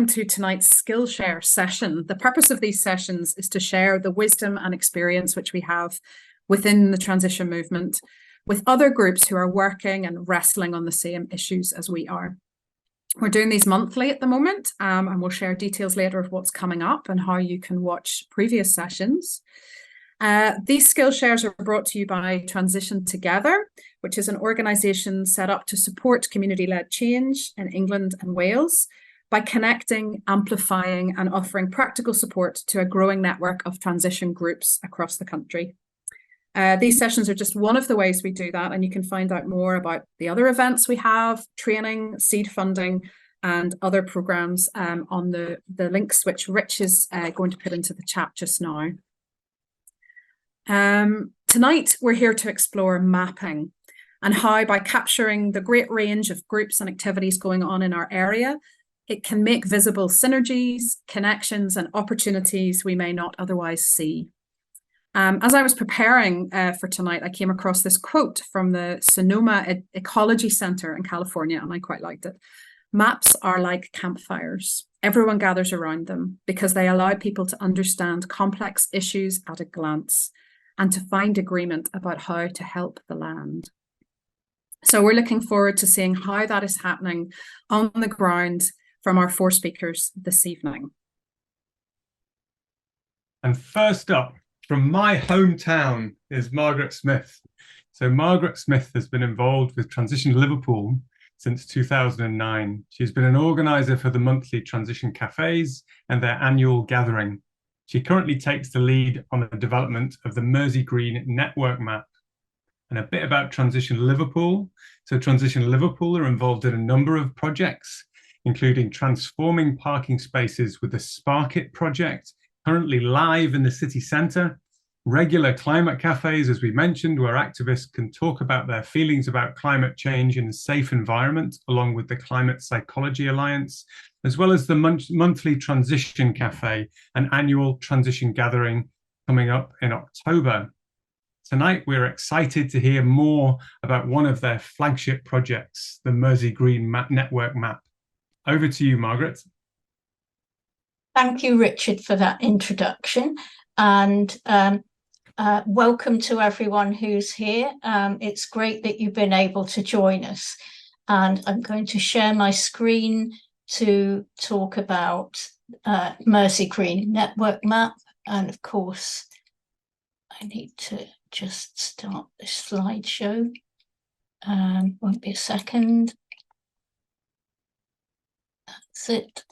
welcome to tonight's Skillshare session. The purpose of these sessions is to share the wisdom and experience which we have within the transition movement with other groups who are working and wrestling on the same issues as we are. We're doing these monthly at the moment, and we'll share details later of what's coming up and how you can watch previous sessions. These Skillshares are brought to you by Transition Together, which is an organisation set up to support community-led change in England and Wales by connecting, amplifying and offering practical support to a growing network of transition groups across the country. These sessions are just one of the ways we do that, and you can find out more about the other events we have, training, seed funding and other programmes on the links which Rich is going to put into the chat just now. Tonight we're here to explore mapping and how, by capturing the great range of groups and activities going on in our area, it can make visible synergies, connections and opportunities we may not otherwise see. As I was preparing for tonight, I came across this quote from the Sonoma Ecology Center in California, and I quite liked it. Maps are like campfires. Everyone gathers around them because they allow people to understand complex issues at a glance and to find agreement about how to help the land. So we're looking forward to seeing how that is happening on the ground from our four speakers this evening. And first up, from my hometown is Margaret Smith. So Margaret Smith has been involved with Transition Liverpool since 2009. She's been an organiser for the monthly Transition Cafes and their annual gathering. She currently takes the lead on the development of the Mersey Green Network Map. And a bit about Transition Liverpool. So Transition Liverpool are involved in a number of projects, including transforming parking spaces with the Spark It project, currently live in the city centre, regular climate cafes, as we mentioned, where activists can talk about their feelings about climate change in a safe environment, along with the Climate Psychology Alliance, as well as the monthly Transition Cafe, an annual transition gathering coming up in October. Tonight, we're excited to hear more about one of their flagship projects, the Mersey Green Network Map. Over to you, Margaret. Thank you, Richard, for that introduction, and welcome to everyone who's here. It's great that you've been able to join us, and I'm going to share my screen to talk about Mersey Green Network Map. And of course, I need to just start this slideshow. Won't be a second. That's it.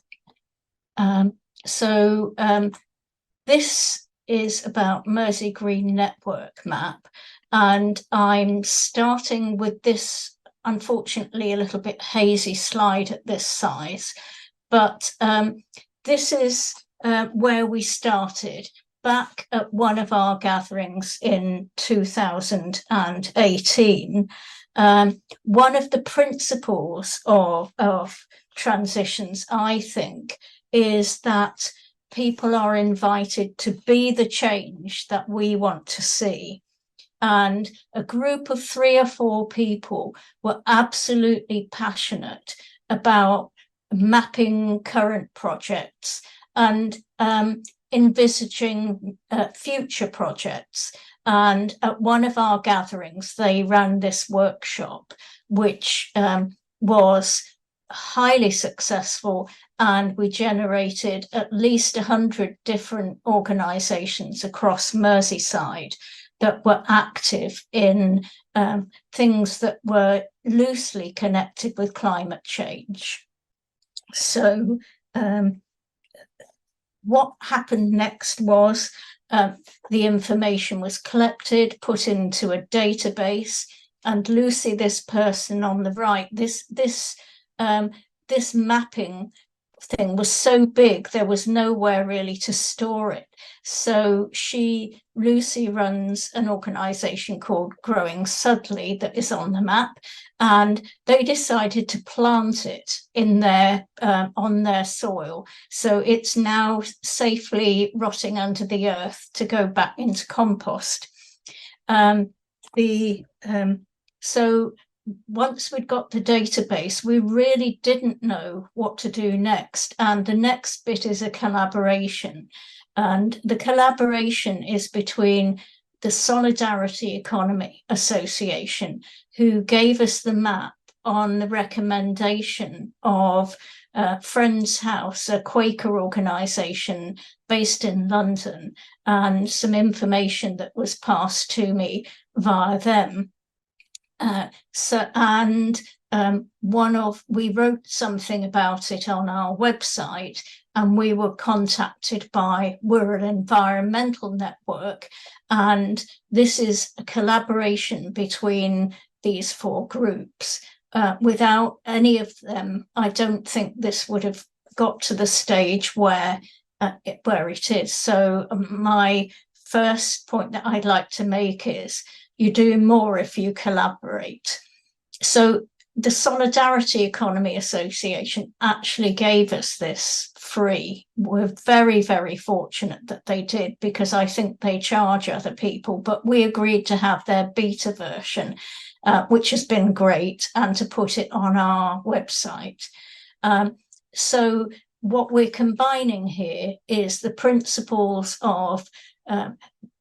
This is about Mersey Green Network Map, and I'm starting with this, unfortunately, a little bit hazy slide at this size, but this is where we started back at one of our gatherings in 2018. One of the principles of transitions, I think, is that people are invited to be the change that we want to see. And a group of 3 or 4 people were absolutely passionate about mapping current projects and envisaging future projects. And at one of our gatherings, they ran this workshop, which was highly successful, and we generated at least 100 different organisations across Merseyside that were active in things that were loosely connected with climate change. So what happened next was the information was collected, put into a database, and Lucy, this person on the right, this mapping thing was so big there was nowhere really to store it. So Lucy runs an organisation called Growing Sudley that is on the map, and they decided to plant it in their on their soil. So it's now safely rotting under the earth to go back into compost. So once we'd got the database, we really didn't know what to do next. And the next bit is a collaboration. And the collaboration is between the Solidarity Economy Association, who gave us the map on the recommendation of Friends House, a Quaker organisation based in London, and some information that was passed to me via them. We wrote something about it on our website, and we were contacted by Wirral Environmental Network, and this is a collaboration between these 4 groups. Without any of them, I don't think this would have got to the stage where it is. So my first point that I'd like to make is you do more if you collaborate. So the Solidarity Economy Association actually gave us this free. We're very, very fortunate that they did, because I think they charge other people, but we agreed to have their beta version, which has been great, and to put it on our website. So what we're combining here is the principles of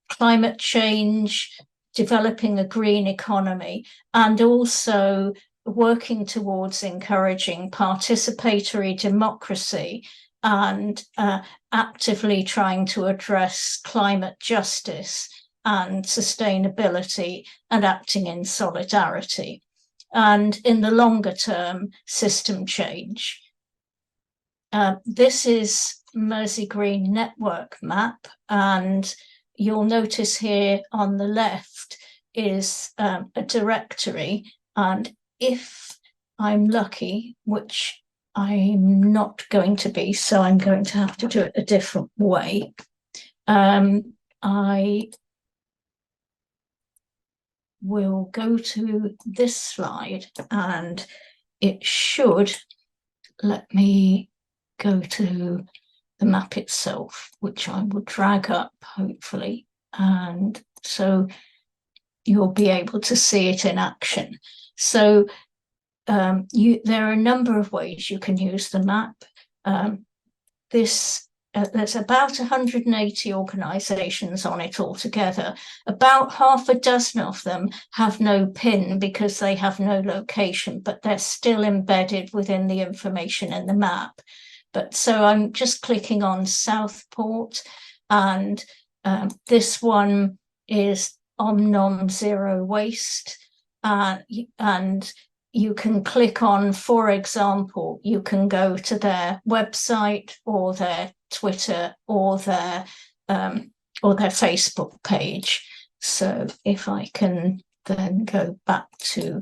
climate change, developing a green economy, and also working towards encouraging participatory democracy and actively trying to address climate justice and sustainability and acting in solidarity. And in the longer term, system change. This is Mersey Green Network map, and you'll notice here on the left is a directory, and if I'm lucky, which I'm not going to be, so I'm going to have to do it a different way, I will go to this slide, and it should let me go to the map itself, which I will drag up, hopefully, and so you'll be able to see it in action. So there are a number of ways you can use the map. There's about 180 organisations on it altogether. About half a dozen of them have no PIN because they have no location, but they're still embedded within the information in the map. But so I'm just clicking on Southport, and this one is Om Zero Waste, and you can click on, for example, you can go to their website or their Twitter or their Facebook page. So if I can then go back to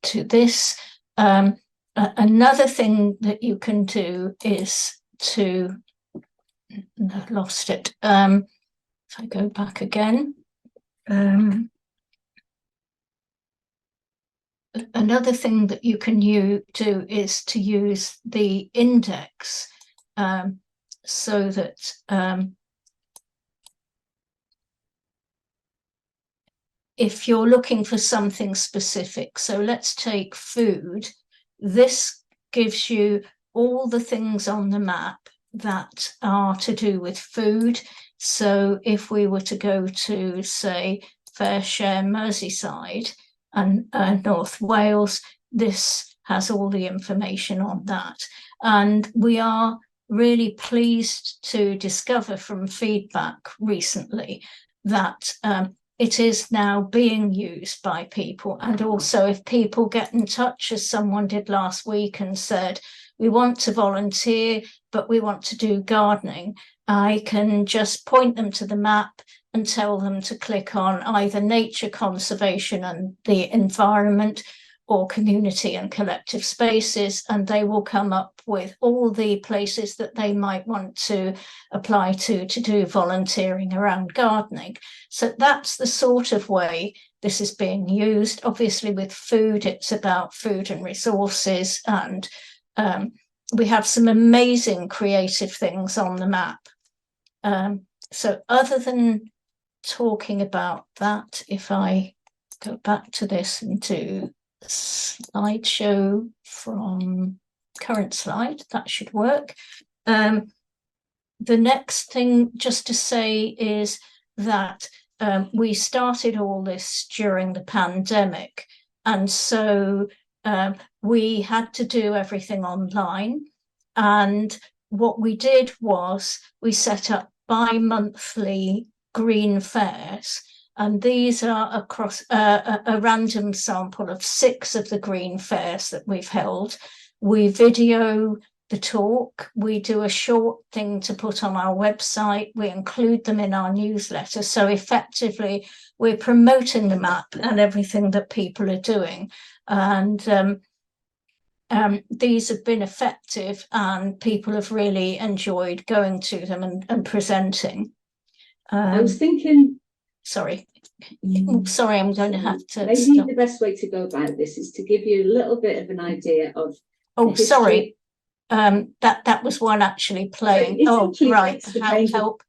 this, another thing that you can do is to, I lost it. If I go back again. Another thing that you can do is to use the index, so that if you're looking for something specific, so let's take food, this gives you all the things on the map that are to do with food. So if we were to go to, say, Fairshare Merseyside and North Wales, this has all the information on that. And we are really pleased to discover from feedback recently that it is now being used by people. And also if people get in touch, as someone did last week and said, we want to volunteer, but we want to do gardening, I can just point them to the map and tell them to click on either nature conservation and the environment or community and collective spaces, and they will come up with all the places that they might want to apply to do volunteering around gardening. So that's the sort of way this is being used. Obviously with food, it's about food and resources, and we have some amazing creative things on the map. So other than talking about that, if I go back to this and do slideshow from current slide. That should work. The next thing just to say is that we started all this during the pandemic, and so we had to do everything online. And what we did was we set up bi-monthly green fairs, and these are across a random sample of 6 of the green fairs that we've held. We video the talk, we do a short thing to put on our website, we include them in our newsletter. So effectively, we're promoting the map and everything that people are doing. And these have been effective, and people have really enjoyed going to them and presenting. I was thinking, sorry, sorry, I'm going to have to maybe stop. the best way to go about this is to give you a little bit of an idea of. Oh, sorry. That was one actually playing. Oh, right. Help.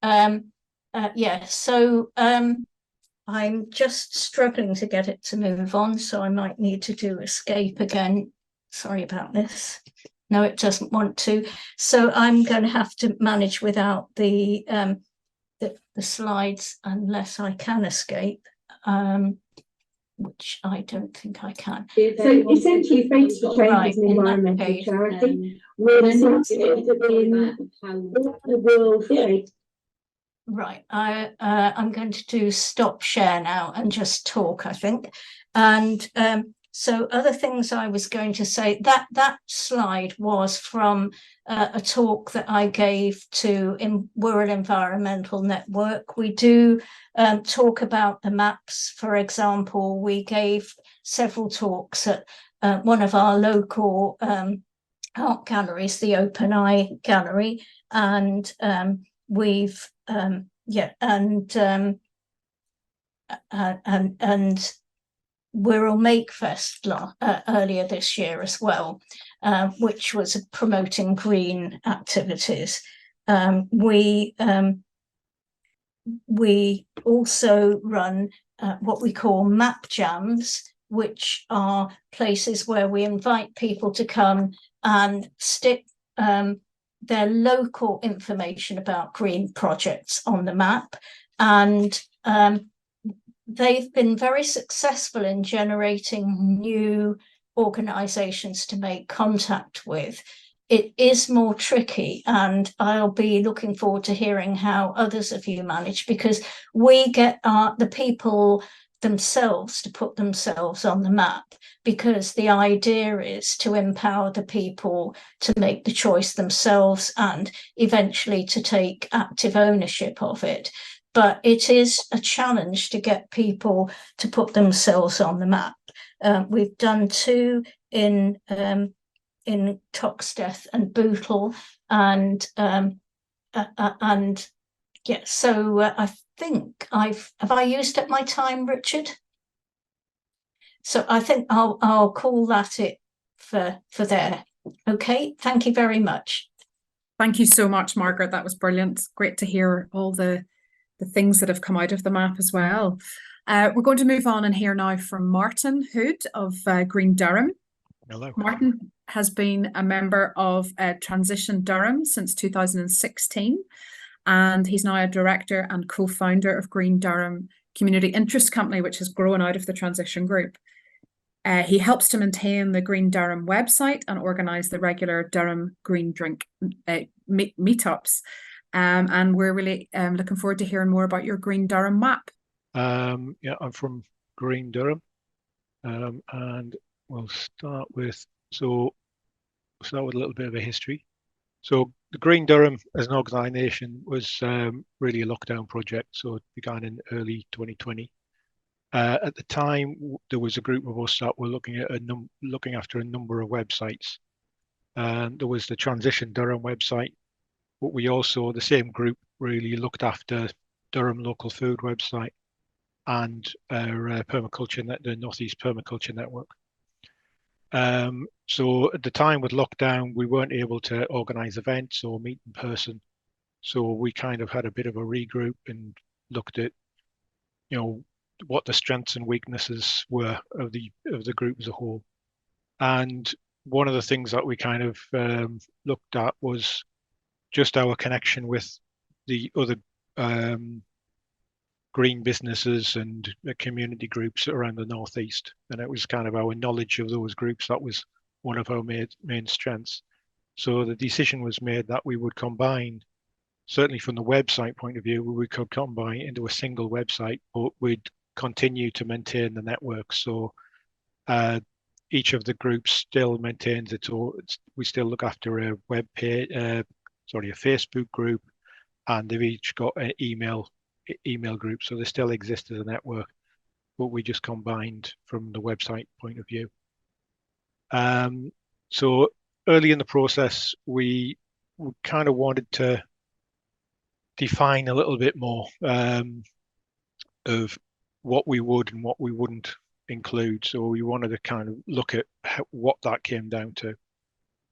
Yeah. So I'm just struggling to get it to move on, so I might need to do escape again. Sorry about this. No, it doesn't want to. So I'm going to have to manage without the slides unless I can escape, which I don't think I can. So essentially, Fates for Change is an environmental charity. We're interested in how the world shapes. Right, I'm going to do stop share now and just talk, I think. And so other things I was going to say, that slide was from a talk that I gave to Wirral Environmental Network. We do talk about the maps. For example, we gave several talks at one of our local art galleries, the Open Eye Gallery, and we've and Wirral Makefest earlier this year as well, which was promoting green activities. We also run what we call map jams, which are places where we invite people to come and stick their local information about green projects on the map. And they've been very successful in generating new organisations to make contact with. It is more tricky, and I'll be looking forward to hearing how others of you manage, because we get the people themselves to put themselves on the map, because the idea is to empower the people to make the choice themselves and eventually to take active ownership of it. But it is a challenge to get people to put themselves on the map. We've done 2 in Toxteth and Bootle, and yeah. So I think have I used up my time, Richard? So I think I'll call that it for there. Okay. Thank you very much. Thank you so much, Margaret. That was brilliant. Great to hear all the things that have come out of the map as well. We're going to move on and hear now from Martin Hood of Green Durham. Hello. Martin has been a member of Transition Durham since 2016, and he's now a director and co-founder of Green Durham Community Interest Company, which has grown out of the Transition Group. He helps to maintain the Green Durham website and organise the regular Durham Green Drink meetups. And we're really looking forward to hearing more about your Green Durham map. Yeah, I'm from Green Durham, and we'll start with a little bit of a history. So the Green Durham as an organisation was really a lockdown project. So it began in early 2020. At the time, there was a group of us that were looking after a number of websites. There was the Transition Durham website, but we also, the same group, really looked after Durham Local Food website and our permaculture the Northeast Permaculture Network. So at the time with lockdown, we weren't able to organise events or meet in person. So we kind of had a bit of a regroup and looked at, what the strengths and weaknesses were of the group as a whole. And one of the things that we kind of looked at was just our connection with the other green businesses and community groups around the northeast, and it was kind of our knowledge of those groups that was one of our main strengths. So the decision was made that we would combine, certainly from the website point of view, we could combine into a single website, but we'd continue to maintain the network. So each of the groups still maintains its own. We still look after a web page, a Facebook group, and they've each got an email group. So they still exist as a network, but we just combined from the website point of view. So early in the process, we kind of wanted to define a little bit more of what we would and what we wouldn't include. So we wanted to kind of look at what that came down to.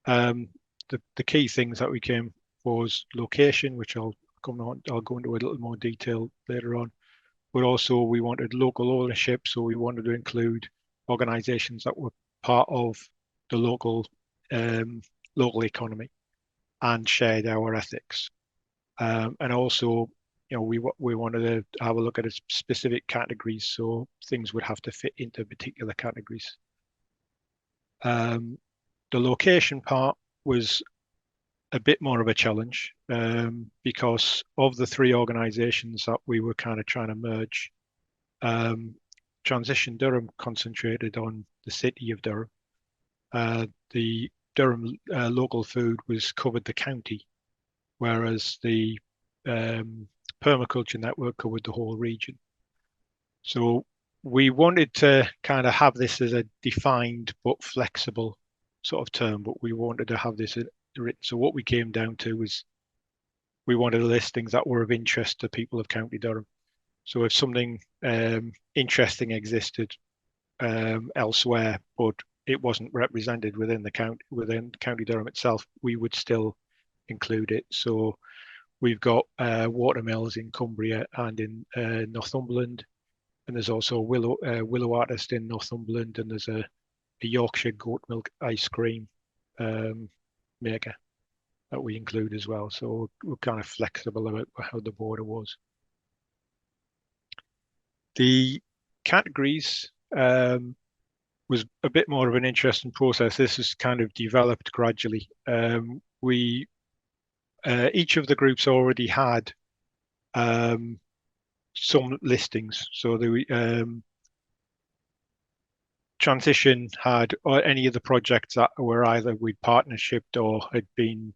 The key things that we came for was location, which I'll go into a little more detail later on. But also we wanted local ownership, so we wanted to include organisations that were part of the local economy and shared our ethics. And also, we wanted to have a look at specific categories, so things would have to fit into particular categories. The location part was a bit more of a challenge because of the three organisations that we were kind of trying to merge. Transition Durham concentrated on the city of Durham. The Durham local food was covered the county, whereas the permaculture network covered the whole region. So we wanted to kind of have this as a defined but flexible sort of term, but we wanted to have this written. So what we came down to was we wanted listings that were of interest to people of County Durham. So if something interesting existed elsewhere, but it wasn't represented within County Durham itself, we would still include it. So we've got watermills in Cumbria and in Northumberland, and there's also Willow Artist in Northumberland, and there's a Yorkshire goat milk ice cream maker that we include as well. So we're kind of flexible about how the border was. The categories was a bit more of an interesting process. This has kind of developed gradually. Each of the groups already had some listings. So the Transition had any of the projects that were either we'd partnershiped or had been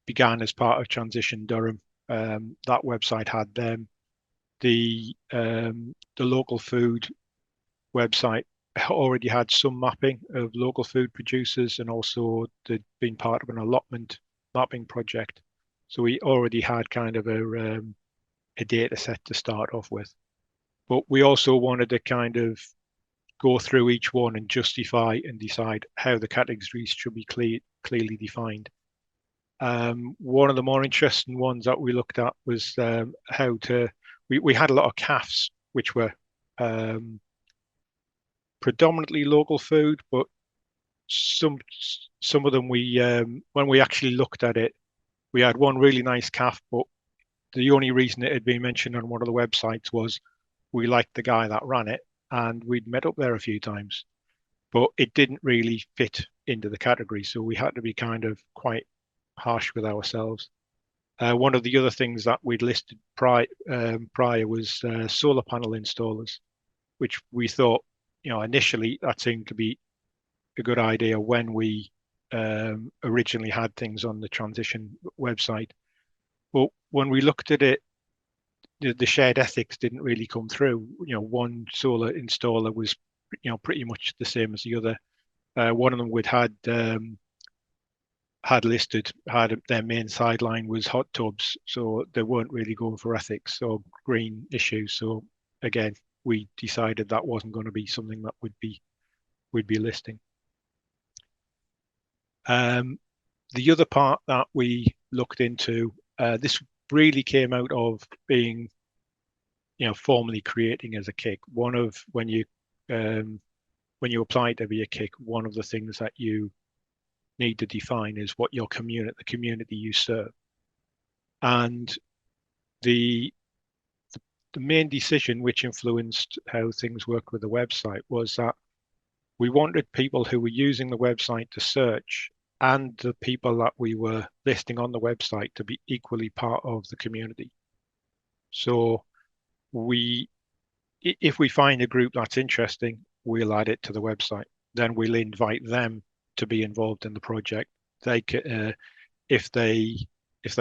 began as part of Transition Durham. That website had them. The local food website already had some mapping of local food producers, and also they'd been part of an allotment mapping project. So we already had kind of a data set to start off with. But we also wanted to kind of go through each one and justify and decide how the categories should be clearly defined. One of the more interesting ones that we looked at was we had a lot of CAFs, which were predominantly local food, but some of them when we actually looked at it, we had one really nice CAF, but the only reason it had been mentioned on one of the websites was we liked the guy that ran it and we'd met up there a few times, but it didn't really fit into the category. So we had to be kind of quite harsh with ourselves. One of the other things that we'd listed prior was solar panel installers, which we thought, initially that seemed to be a good idea when we originally had things on the Transition website. But when we looked at it, the shared ethics didn't really come through. One solar installer was, pretty much the same as the other. One of them had listed their main sideline was hot tubs, so they weren't really going for ethics or green issues. So again, we decided that wasn't going to be something that we'd be listing. The other part that we looked into, this really came out of being formally creating as a kick. One of when you apply to be a kick, one of the things that you need to define is what your community, the community you serve. And the main decision which influenced how things work with the website was that we wanted people who were using the website to search and the people that we were listing on the website to be equally part of the community. So if we find a group that's interesting, we'll add it to the website. Then we'll invite them to be involved in the project. They could, if they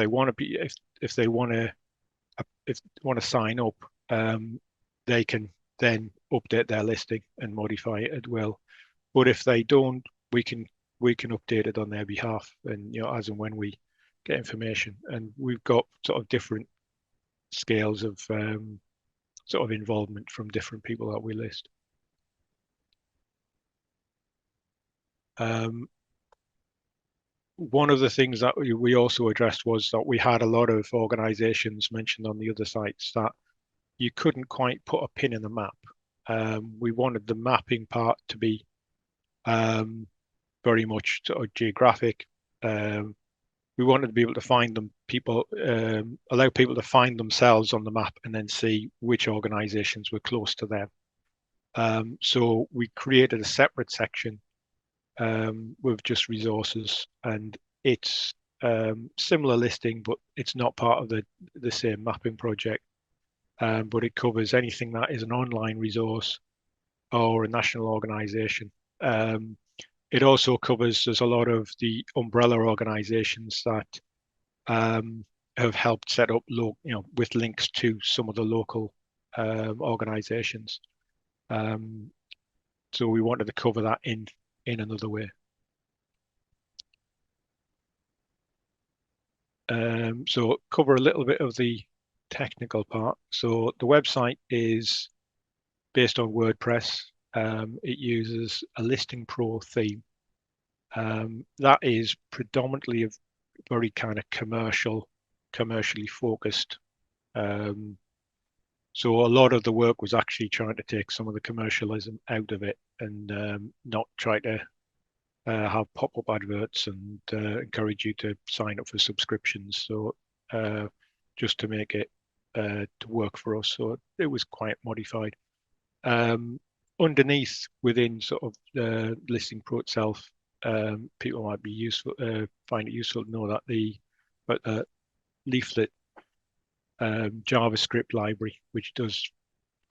want to sign up, they can then update their listing and modify it at will. But if they don't, we can update it on their behalf, and as and when we get information. And we've got sort of different scales of sort of involvement from different people that we list. One of the things that we also addressed was that we had a lot of organizations mentioned on the other sites that you couldn't quite put a pin in the map. We wanted the mapping part to be very much sort of geographic. We wanted to be able to find them, allow people to find themselves on the map and then see which organizations were close to them. So we created a separate section with just resources, and it's similar listing, but it's not part of the same mapping project. But it covers anything that is an online resource or a national organization. It also covers, there's a lot of the umbrella organizations that have helped set up with links to some of the local organizations. So we wanted to cover that in another way. So cover a little bit of the technical part. So the website is based on WordPress. It uses a Listing Pro theme. That is predominantly a very kind of commercially focused. So a lot of the work was actually trying to take some of the commercialism out of it and not try to have pop-up adverts and encourage you to sign up for subscriptions. So just to make it to work for us. So it was quite modified. Underneath, within sort of the Listing Pro itself, people might be find it useful to know that the leaflet JavaScript library, which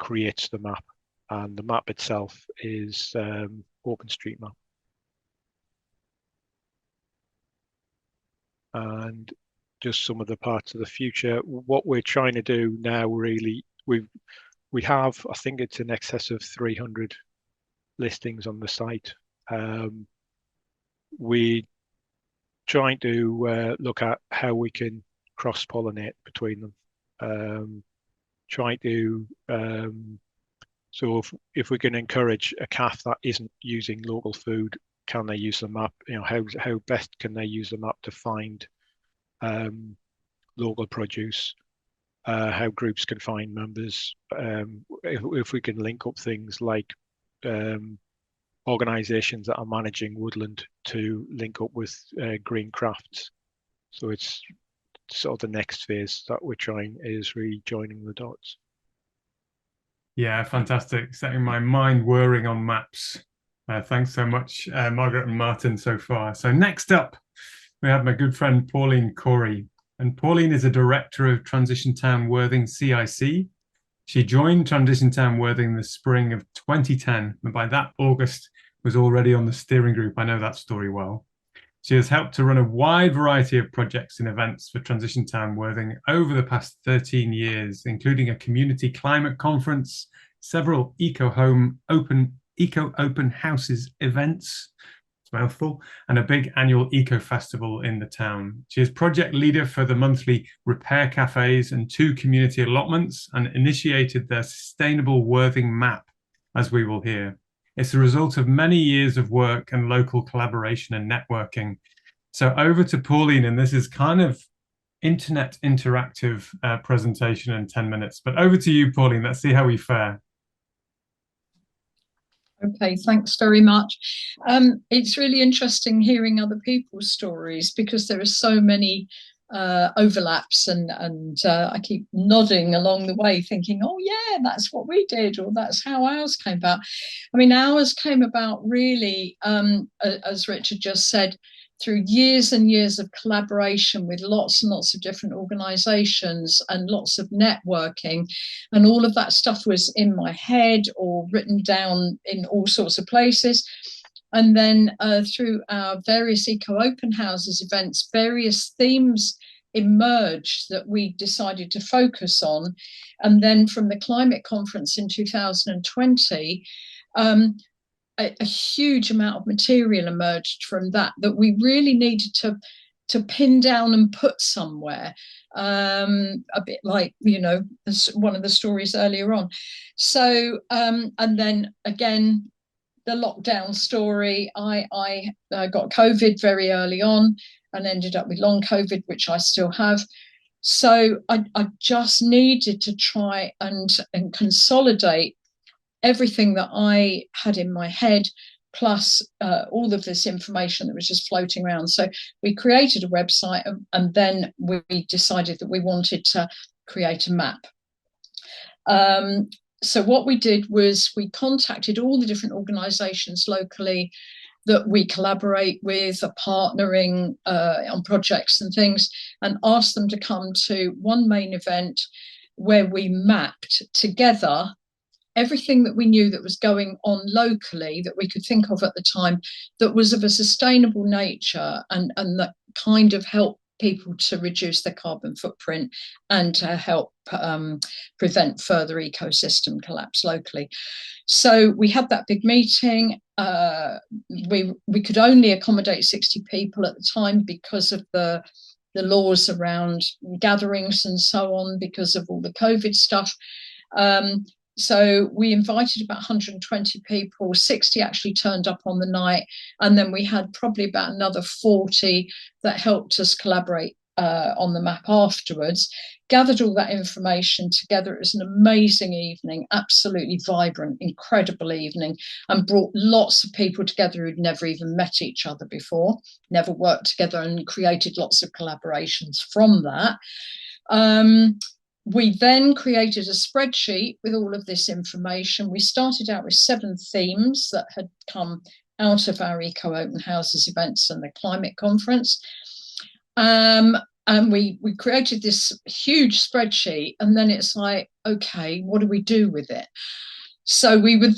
creates the map, and the map itself is OpenStreetMap. And just some of the parts of the future. What we're trying to do now, really, we have, I think it's in excess of 300 listings on the site. We're trying to look at how we can cross-pollinate between them. Trying to so if we can encourage a calf that isn't using local food, can they use the map? How best can they use the map to find local produce? How groups can find members? If we can link up things like organisations that are managing woodland to link up with green crafts. So it's sort of the next phase that we're trying is really joining the dots. Yeah, fantastic. Setting my mind whirring on maps. Thanks so much, Margaret and Martin, so far. So next up, we have my good friend Pauline Cory. And Pauline is a director of Transition Town Worthing CIC. She joined Transition Town Worthing in the spring of 2010, and by that August was already on the steering group. I know that story well. She has helped to run a wide variety of projects and events for Transition Town Worthing over the past 13 years, including a community climate conference, several eco-open houses events, it's a mouthful, and a big annual eco festival in the town. She is project leader for the monthly repair cafes and 2 community allotments, and initiated their sustainable Worthing map, as we will hear. It's a result of many years of work and local collaboration and networking. So over to Pauline, and this is kind of internet interactive presentation in 10 minutes. But over to you, Pauline. Let's see how we fare. Okay, thanks very much. It's really interesting hearing other people's stories because there are so many overlaps, and I keep nodding along the way thinking, oh yeah, that's what we did, or that's how ours came about. I mean, ours came about really, as Richard just said, through years and years of collaboration with lots and lots of different organizations and lots of networking. And all of that stuff was in my head or written down in all sorts of places. And then through our various eco open houses events, various themes emerged that we decided to focus on. And then from the climate conference in 2020, a huge amount of material emerged from that we really needed to pin down and put somewhere, a bit like, you know, one of the stories earlier on. So, and then again, the lockdown story, I got COVID very early on and ended up with long COVID, which I still have. So I just needed to try and consolidate everything that I had in my head, plus all of this information that was just floating around. So we created a website, and then we decided that we wanted to create a map. So what we did was we contacted all the different organisations locally that we collaborate with, are partnering on projects and things, and asked them to come to one main event where we mapped together everything that we knew that was going on locally that we could think of at the time that was of a sustainable nature and that kind of helped people to reduce their carbon footprint and to help prevent further ecosystem collapse locally. So we had that big meeting. We could only accommodate 60 people at the time because of the laws around gatherings and so on, because of all the COVID stuff. So we invited about 120 people, 60 actually turned up on the night, and then we had probably about another 40 that helped us collaborate on the map afterwards, gathered all that information together. It was an amazing evening, absolutely vibrant, incredible evening, and brought lots of people together who'd never even met each other before, never worked together, and created lots of collaborations from that. We then created a spreadsheet with all of this information. We started out with 7 themes that had come out of our Eco Open Houses events and the climate conference. And we created this huge spreadsheet, and then it's like, okay, what do we do with it? So we were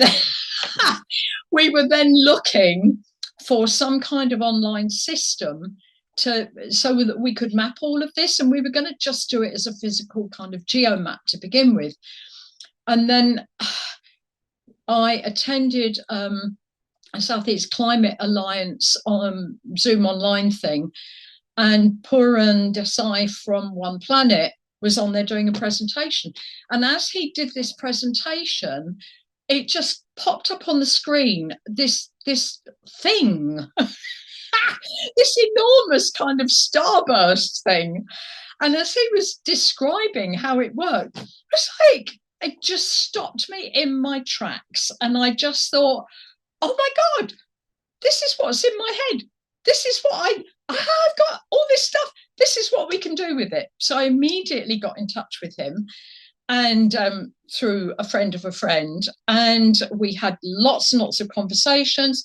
then looking for some kind of online system so that we could map all of this, and we were going to just do it as a physical kind of geomap to begin with. And then I attended a Southeast Climate Alliance Zoom online thing, and Puran Desai from One Planet was on there doing a presentation. And as he did this presentation, it just popped up on the screen, this thing, this enormous kind of starburst thing. And as he was describing how it worked, it just stopped me in my tracks. And I just thought, oh my God, this is what's in my head. This is what I've got all this stuff. This is what we can do with it. So I immediately got in touch with him, and through a friend of a friend, and we had lots and lots of conversations.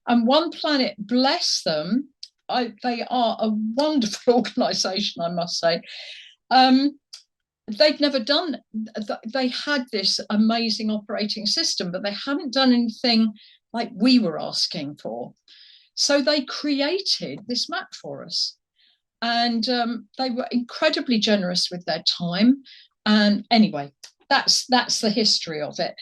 And One Planet, bless them, they are a wonderful organisation, I must say. They'd never done, they had this amazing operating system, but they hadn't done anything like we were asking for. So they created this map for us. And they were incredibly generous with their time. And anyway, that's the history of it.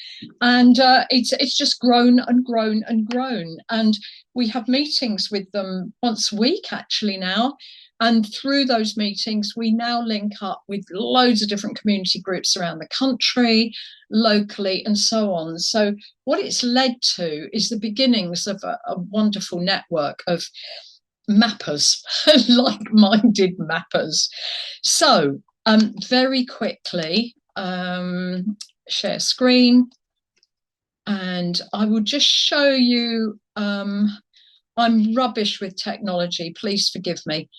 And it's just grown and grown and grown. And we have meetings with them once a week actually now. And through those meetings, we now link up with loads of different community groups around the country, locally, and so on. So what it's led to is the beginnings of a wonderful network of mappers, like-minded mappers. So very quickly, share screen, and I will just show you. I'm rubbish with technology, please forgive me.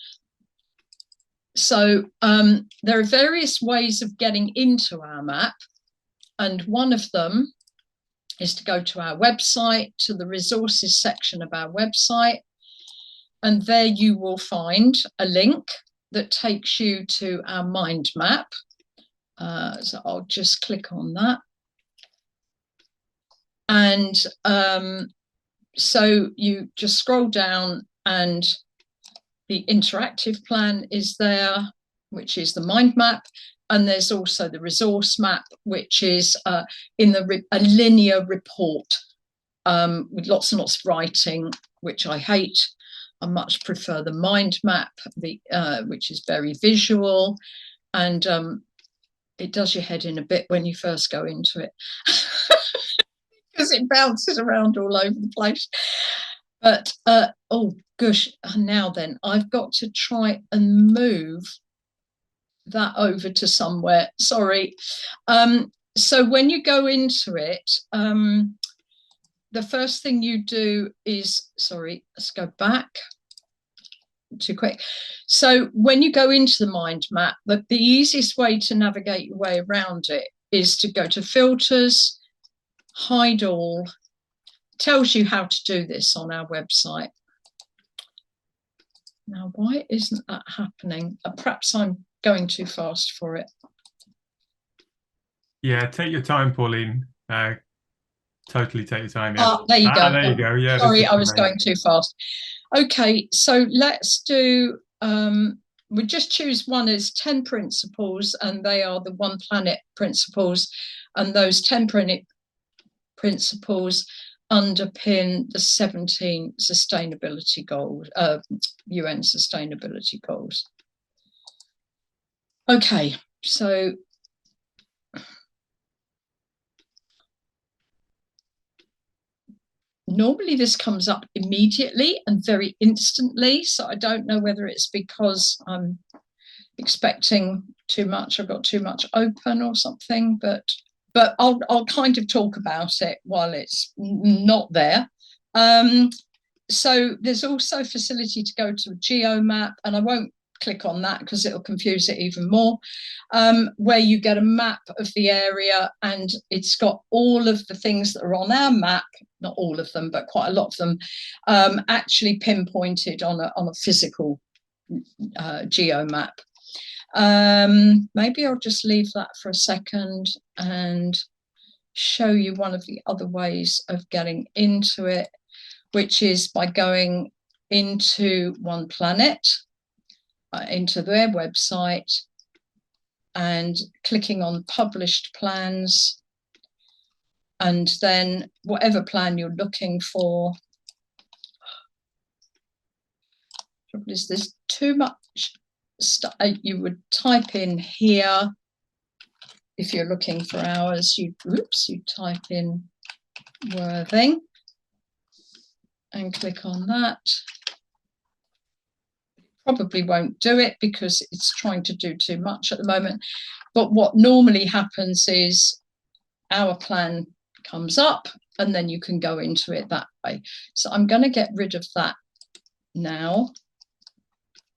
So there are various ways of getting into our map, and one of them is to go to our website, to the resources section of our website, and there you will find a link that takes you to our mind map. So I'll just click on that. And so you just scroll down and the interactive plan is there, which is the mind map. And there's also the resource map, which is in a linear report with lots and lots of writing, which I hate. I much prefer the mind map, which is very visual, and it does your head in a bit when you first go into it because it bounces around all over the place. But oh gosh, now then, I've got to try and move that over to somewhere. Sorry. So when you go into it, the first thing you do is, sorry, let's go back. Too quick. So when you go into the mind map, the easiest way to navigate your way around it is to go to filters, hide all. Tells you how to do this on our website. Now, why isn't that happening? Perhaps I'm going too fast for it. Yeah, take your time, Pauline. Totally take your time. Yeah. There you go. There you go. Yeah. Sorry, I was going too fast. Okay, so let's do, we just choose one as 10 principles, and they are the One Planet principles. And those 10 principles underpin the 17 sustainability goals, UN sustainability goals. Okay, so normally this comes up immediately and very instantly, so I don't know whether it's because I'm expecting too much, I've got too much open or something, but I'll kind of talk about it while it's not there. So there's also facility to go to a geomap, and I won't click on that because it'll confuse it even more, where you get a map of the area, and it's got all of the things that are on our map, not all of them, but quite a lot of them, actually pinpointed on a physical geomap. Maybe I'll just leave that for a second and show you one of the other ways of getting into it, which is by going into One Planet, into their website, and clicking on published plans, and then whatever plan you're looking for. Is there's too much stuff you would type in here. If you're looking for hours, you type in Worthing and click on that. Probably won't do it because it's trying to do too much at the moment. But what normally happens is our plan comes up and then you can go into it that way. So I'm going to get rid of that now.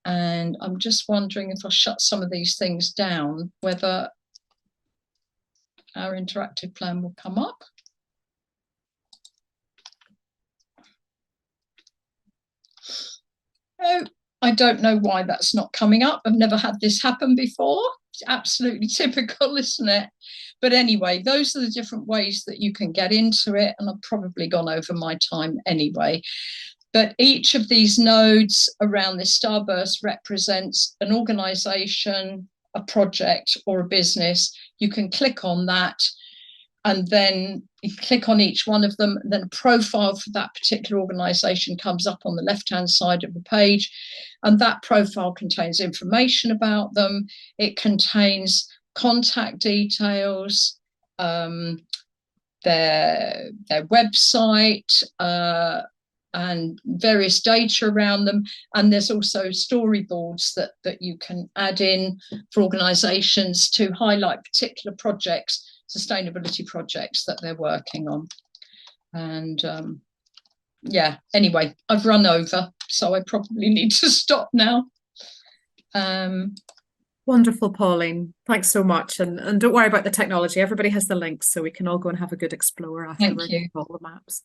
And I'm just wondering if I shut some of these things down, whether our interactive plan will come up. Oh, I don't know why that's not coming up. I've never had this happen before. It's absolutely typical, isn't it? But anyway, those are the different ways that you can get into it. And I've probably gone over my time anyway. But each of these nodes around this starburst represents an organization, a project, or a business. You can click on that, and then you click on each one of them, and then a profile for that particular organization comes up on the left-hand side of the page. And that profile contains information about them. It contains contact details, their website, and various data around them. And there's also storyboards that you can add in for organisations to highlight particular projects, sustainability projects that they're working on. And yeah, anyway, I've run over, so I probably need to stop now. Wonderful, Pauline. Thanks so much. And don't worry about the technology. Everybody has the links, so we can all go and have a good explore afterwards of all the maps.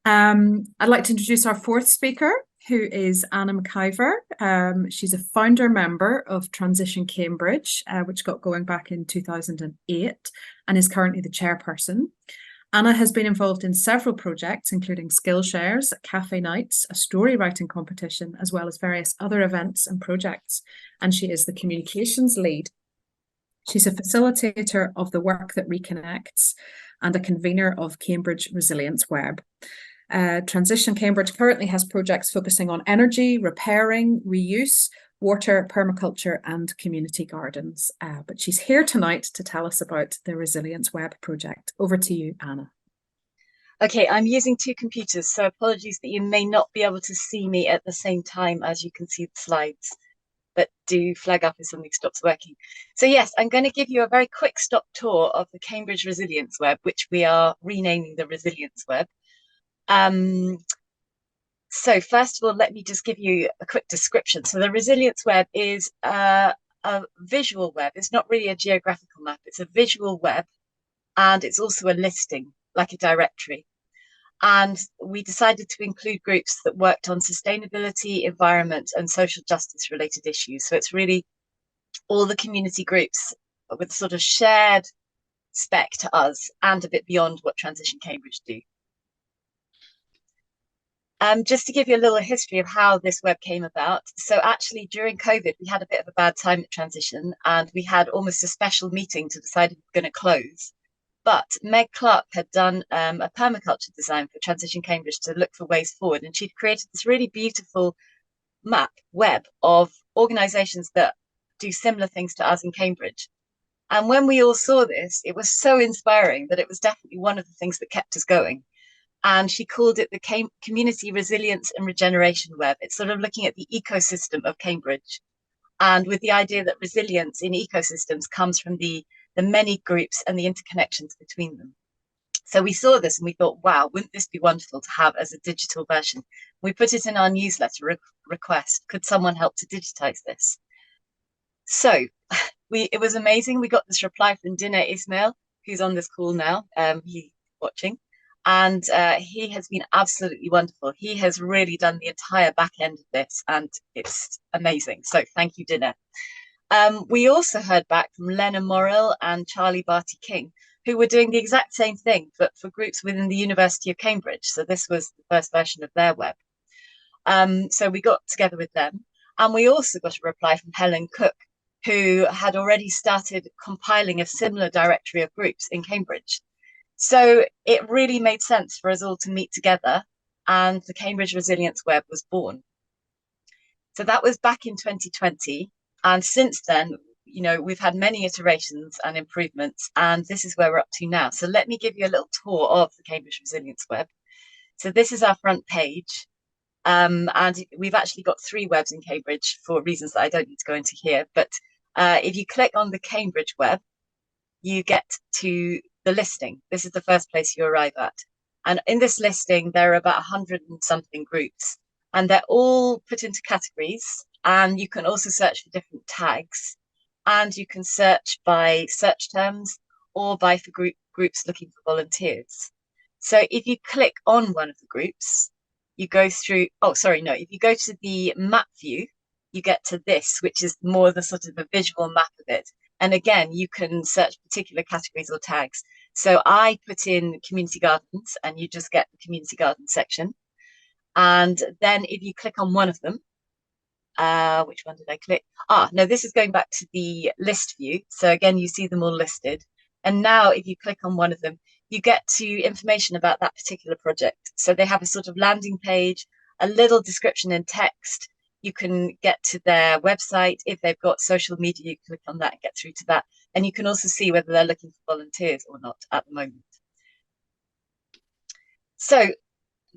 I'd like to introduce our fourth speaker, who is Anna McIvor. She's a founder member of Transition Cambridge, which got going back in 2008, and is currently the chairperson. Anna has been involved in several projects, including Skillshares, cafe nights, a story writing competition, as well as various other events and projects. And she is the communications lead. She's a facilitator of the Work That Reconnects and a convener of Cambridge Resilience Web. Transition Cambridge currently has projects focusing on energy, repairing, reuse, water, permaculture, and community gardens. But she's here tonight to tell us about the Resilience Web project. Over to you, Anna. Okay, I'm using two computers, so apologies that you may not be able to see me at the same time as you can see the slides, but do flag up if something stops working. So yes, I'm going to give you a very quick stop tour of the Cambridge Resilience Web, which we are renaming the Resilience Web. So first of all, let me just give you a quick description. So the Resilience Web is a visual web. It's not really a geographical map. It's a visual web, and it's also a listing, like a directory. And we decided to include groups that worked on sustainability, environment, and social justice related issues. So it's really all the community groups with sort of shared spec to us and a bit beyond what Transition Cambridge do. Just to give you a little history of how this web came about. So actually during COVID, we had a bit of a bad time at Transition, and we had almost a special meeting to decide if we were going to close. But Meg Clark had done a permaculture design for Transition Cambridge to look for ways forward. And she'd created this really beautiful web of organisations that do similar things to us in Cambridge. And when we all saw this, it was so inspiring that it was definitely one of the things that kept us going. And she called it the Community Resilience and Regeneration Web. It's sort of looking at the ecosystem of Cambridge, and with the idea that resilience in ecosystems comes from the many groups and the interconnections between them. So we saw this and we thought, wow, wouldn't this be wonderful to have as a digital version? We put it in our newsletter request. Could someone help to digitize this? So it was amazing. We got this reply from Dinner Ismail, who's on this call now. He's watching. And he has been absolutely wonderful. He has really done the entire back end of this, and it's amazing. So thank you, Dinner. We also heard back from Lena Morrill and Charlie Barty King, who were doing the exact same thing, but for groups within the University of Cambridge. So this was the first version of their web. So we got together with them. And we also got a reply from Helen Cook, who had already started compiling a similar directory of groups in Cambridge. So it really made sense for us all to meet together, and the Cambridge Resilience Web was born. So that was back in 2020. And since then, you know, we've had many iterations and improvements, and this is where we're up to now. So let me give you a little tour of the Cambridge Resilience Web. So this is our front page. And we've actually got 3 webs in Cambridge for reasons that I don't need to go into here. But if you click on the Cambridge web, you get to the listing. This is the first place you arrive at. And in this listing, there are about 100 and something groups, and they're all put into categories. And you can also search for different tags, and you can search by search terms or by for groups looking for volunteers. So if you click on one of the groups, you go through, if you go to the map view, you get to this, which is more the sort of a visual map of it. And again, you can search particular categories or tags. So I put in community gardens, and you just get the community garden section. And then if you click on one of them, which one did I click? No, this is going back to the list view. So again, you see them all listed. And now if you click on one of them, you get to information about that particular project. So they have a sort of landing page, a little description in text. You can get to their website. If they've got social media, you click on that and get through to that. And you can also see whether they're looking for volunteers or not at the moment. So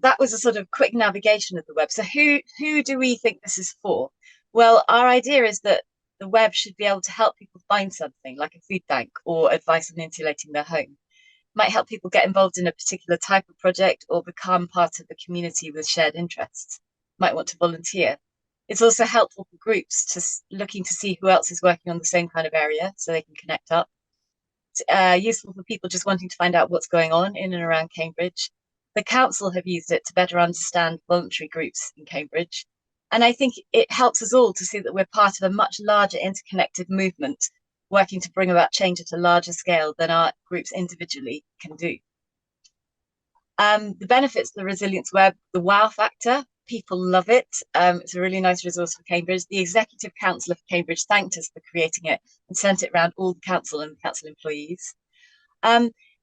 that was a sort of quick navigation of the web. So who do we think this is for? Well, our idea is that the web should be able to help people find something like a food bank or advice on insulating their home. Might help people get involved in a particular type of project or become part of a community with shared interests. Might want to volunteer. It's also helpful for groups looking to see who else is working on the same kind of area so they can connect up. It's useful for people just wanting to find out what's going on in and around Cambridge. The council have used it to better understand voluntary groups in Cambridge. And I think it helps us all to see that we're part of a much larger interconnected movement working to bring about change at a larger scale than our groups individually can do. The benefits of the Resilience Web, the wow factor, people love it. It's a really nice resource for Cambridge. The Executive Council of Cambridge thanked us for creating it and sent it around all the council and council employees.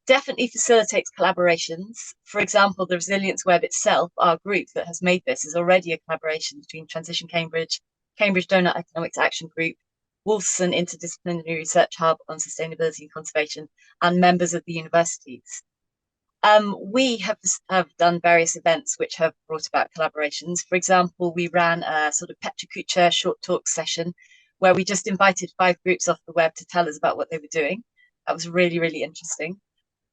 Definitely facilitates collaborations. For example, the Resilience Web itself, our group that has made this, is already a collaboration between Transition Cambridge, Cambridge Donut Economics Action Group, Wolfson Interdisciplinary Research Hub on Sustainability and Conservation, and members of the universities. We have done various events which have brought about collaborations. For example, we ran a sort of Petra Kucher short talk session where we just invited 5 groups off the web to tell us about what they were doing. That was really, really interesting.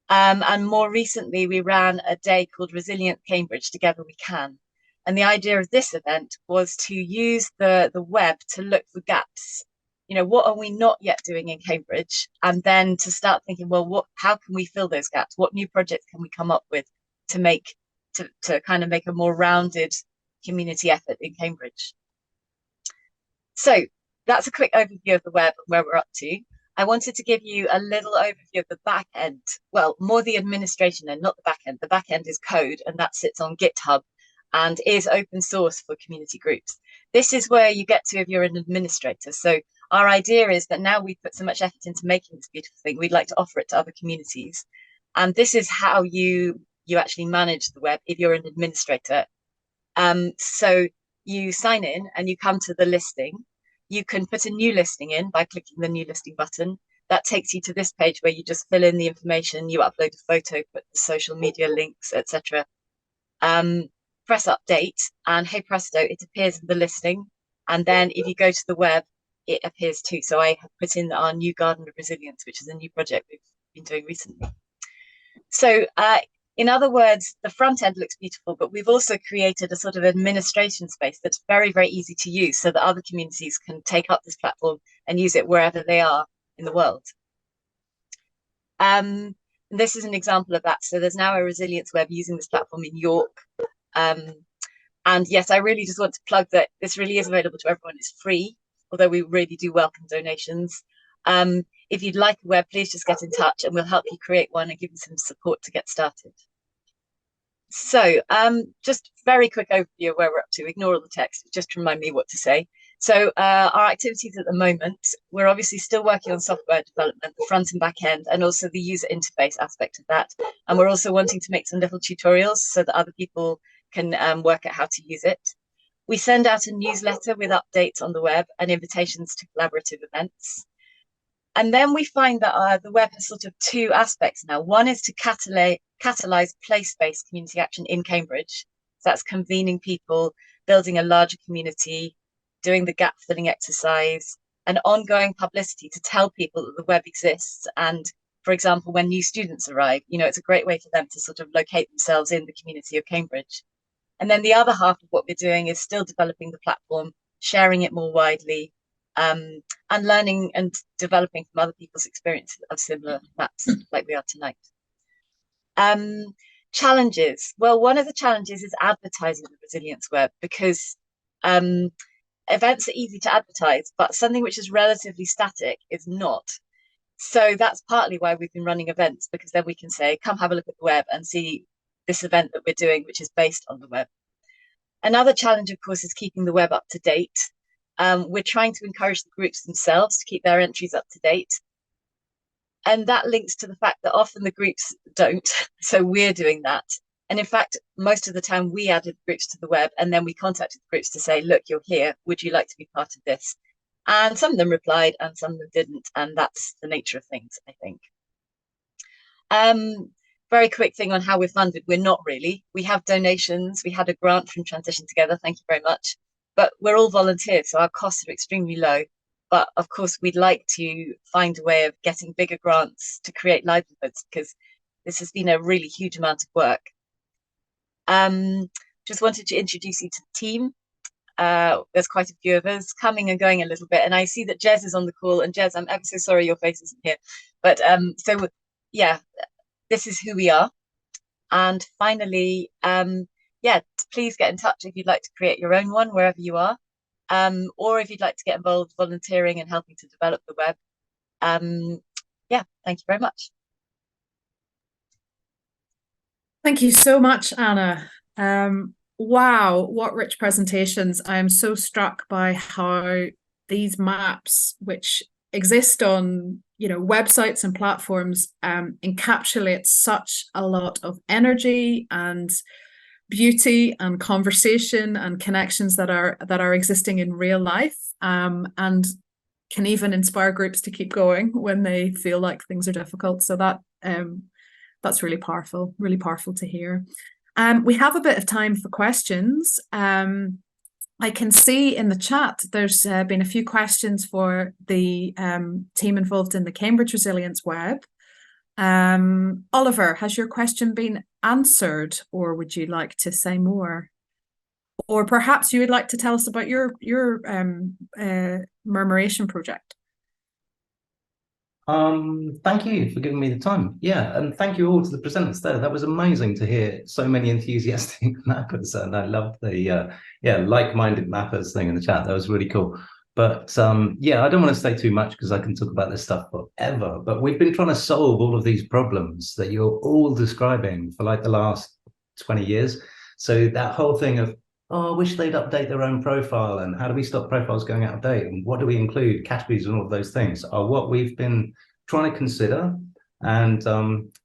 And more recently, we ran a day called Resilient Cambridge, Together We Can. And the idea of this event was to use the web to look for gaps. You know, what are we not yet doing in Cambridge? And then to start thinking, well, how can we fill those gaps? What new projects can we come up with to kind of make a more rounded community effort in Cambridge? So that's a quick overview of the web and where we're up to. I wanted to give you a little overview of the back end. Well, more the administration and not the back end. The back end is code, and that sits on GitHub and is open source for community groups. This is where you get to if you're an administrator. So our idea is that now we've put so much effort into making this beautiful thing, we'd like to offer it to other communities. And this is how you actually manage the web if you're an administrator. So you sign in and you come to the listing. You can put a new listing in by clicking the new listing button. That takes you to this page where you just fill in the information, you upload a photo, put the social media links, etc. Press update, and hey presto, it appears in the listing. And then if you go to the web, it appears too. So I have put in our new Garden of Resilience, which is a new project we've been doing recently. So in other words, the front end looks beautiful, but we've also created a sort of administration space that's very, very easy to use so that other communities can take up this platform and use it wherever they are in the world. And this is an example of that. So there's now a Resilience Web using this platform in York. And yes, I really just want to plug that this really is available to everyone. It's free, although we really do welcome donations. If you'd like a web, please just get in touch and we'll help you create one and give you some support to get started. So just very quick overview of where we're up to. Ignore all the text, just remind me what to say. So our activities at the moment, we're obviously still working on software development, the front and back end, and also the user interface aspect of that. And we're also wanting to make some little tutorials so that other people can work out how to use it. We send out a newsletter with updates on the web and invitations to collaborative events. And then we find that the web has sort of 2 aspects now. One is to catalyze place-based community action in Cambridge. So that's convening people, building a larger community, doing the gap filling exercise, and ongoing publicity to tell people that the web exists. And for example, when new students arrive, you know, it's a great way for them to sort of locate themselves in the community of Cambridge. And then the other half of what we're doing is still developing the platform, sharing it more widely, and learning and developing from other people's experiences of similar maps like we are tonight. Challenges. Well, one of the challenges is advertising the Resilience Web, because events are easy to advertise, but something which is relatively static is not. So that's partly why we've been running events, because then we can say, come have a look at the web and see this event that we're doing, which is based on the web. Another challenge, of course, is keeping the web up to date. We're trying to encourage the groups themselves to keep their entries up to date. And that links to the fact that often the groups don't, so we're doing that. And in fact, most of the time we added groups to the web and then we contacted the groups to say, look, you're here, would you like to be part of this? And some of them replied and some of them didn't. And that's the nature of things, I think. very quick thing on how we're funded. We're not really. We have donations. We had a grant from Transition Together. Thank you very much. But we're all volunteers, so our costs are extremely low. But of course, we'd like to find a way of getting bigger grants to create livelihoods, because this has been a really huge amount of work. Just wanted to introduce you to the team. There's quite a few of us coming and going a little bit, and I see that Jez is on the call. And Jez, I'm ever so sorry your face isn't here, but so yeah, this is who we are. And finally, yeah, please get in touch if you'd like to create your own one wherever you are, or if you'd like to get involved volunteering and helping to develop the web. Yeah, thank you very much. Thank you so much, Anna. Wow, what rich presentations. I am so struck by how these maps, which exist on, you know, websites and platforms, encapsulate such a lot of energy and beauty and conversation and connections that are existing in real life, and can even inspire groups to keep going when they feel like things are difficult. So that's really powerful to hear. We have a bit of time for questions. I can see in the chat there's been a few questions for the team involved in the Cambridge Resilience Web. Oliver, has your question been answered, or would you like to say more? Or perhaps you would like to tell us about your Murmuration project. Thank you for giving me the time. Yeah, and thank you all to the presenters there. That was amazing to hear so many enthusiastic mappers, and I loved the like-minded mappers thing in the chat. That was really cool. But yeah, I don't want to say too much because I can talk about this stuff forever. But we've been trying to solve all of these problems that you're all describing for like the last 20 years. So that whole thing of, oh, I wish they'd update their own profile, and how do we stop profiles going out of date, and what do we include, categories and all of those things are what we've been trying to consider. And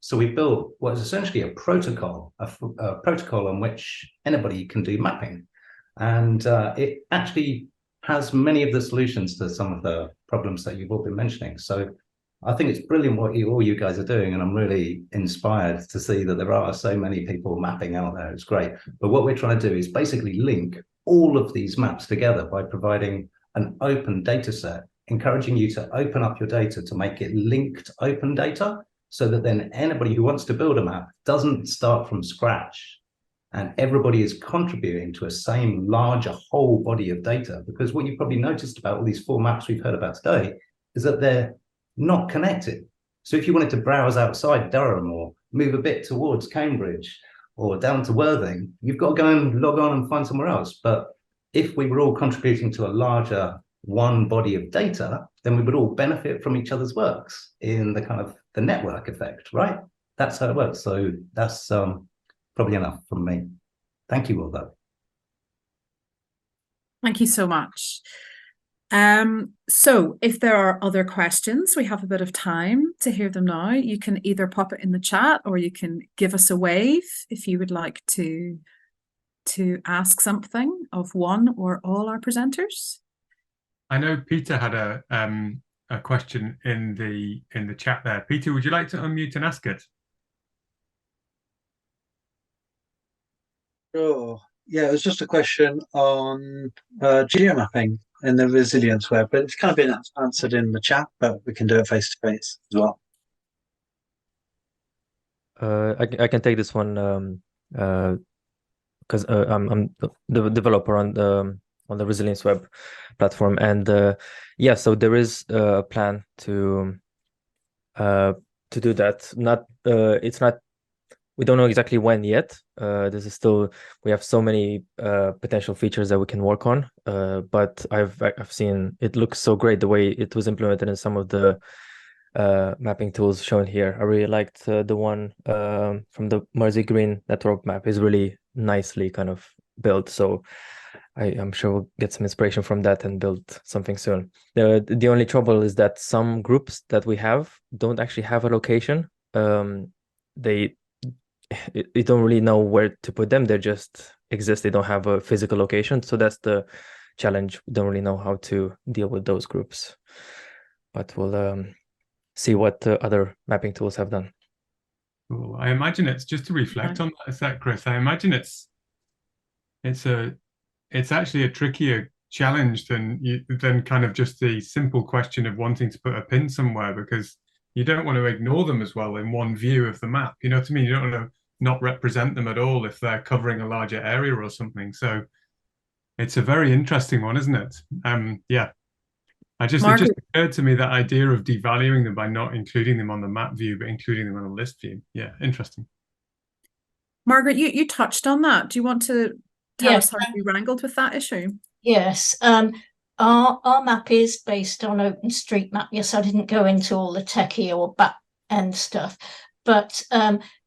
so we built what is essentially a protocol on which anybody can do mapping. And it actually has many of the solutions to some of the problems that you've all been mentioning. So I think it's brilliant what all you guys are doing, and I'm really inspired to see that there are so many people mapping out there. It's great. But what we're trying to do is basically link all of these maps together by providing an open data set, encouraging you to open up your data to make it linked open data, so that then anybody who wants to build a map doesn't start from scratch, and everybody is contributing to a same larger whole body of data. Because what you've probably noticed about all these 4 maps we've heard about today is that they're not connected. So if you wanted to browse outside Durham or move a bit towards Cambridge or down to Worthing, you've got to go and log on and find somewhere else. But if we were all contributing to a larger one body of data, then we would all benefit from each other's works in the kind of the network effect, right? That's how it works. So that's probably enough from me. Thank you all, though. Thank you so much. So if there are other questions, we have a bit of time to hear them now. You can either pop it in the chat, or you can give us a wave if you would like to ask something of one or all our presenters. I know Peter had a question in the chat there. Peter, would you like to unmute and ask it? Sure. Yeah, it was just a question on geomapping in the resilience web, but it's kind of been answered in the chat, but we can do it face to face as well. I can take this one because I'm the developer on the resilience web platform, and yeah, so there is a plan to do that. It's not. We don't know exactly when yet. This is still, we have so many potential features that we can work on. But I've seen it looks so great the way it was implemented in some of the mapping tools shown here. I really liked the one from the Mersey Green network map. Is really nicely kind of built. So I'm sure we'll get some inspiration from that and build something soon. The only trouble is that some groups that we have don't actually have a location. You don't really know where to put them. They just exist. They don't have a physical location. So that's the challenge. We don't really know how to deal with those groups. But we'll see what other mapping tools have done. Cool. I imagine it's just to reflect on that a sec, Chris. I imagine it's actually a trickier challenge than kind of just the simple question of wanting to put a pin somewhere, because you don't want to ignore them as well in one view of the map. You know what I mean? You don't want to not represent them at all if they're covering a larger area or something. So it's a very interesting one, isn't it? Yeah. It just occurred to me, that idea of devaluing them by not including them on the map view, but including them on a list view. Yeah, interesting. Margaret, you touched on that. Do you want to tell us how you wrangled with that issue? Yes. Our map is based on OpenStreetMap. Yes, I didn't go into all the techie or back end stuff, but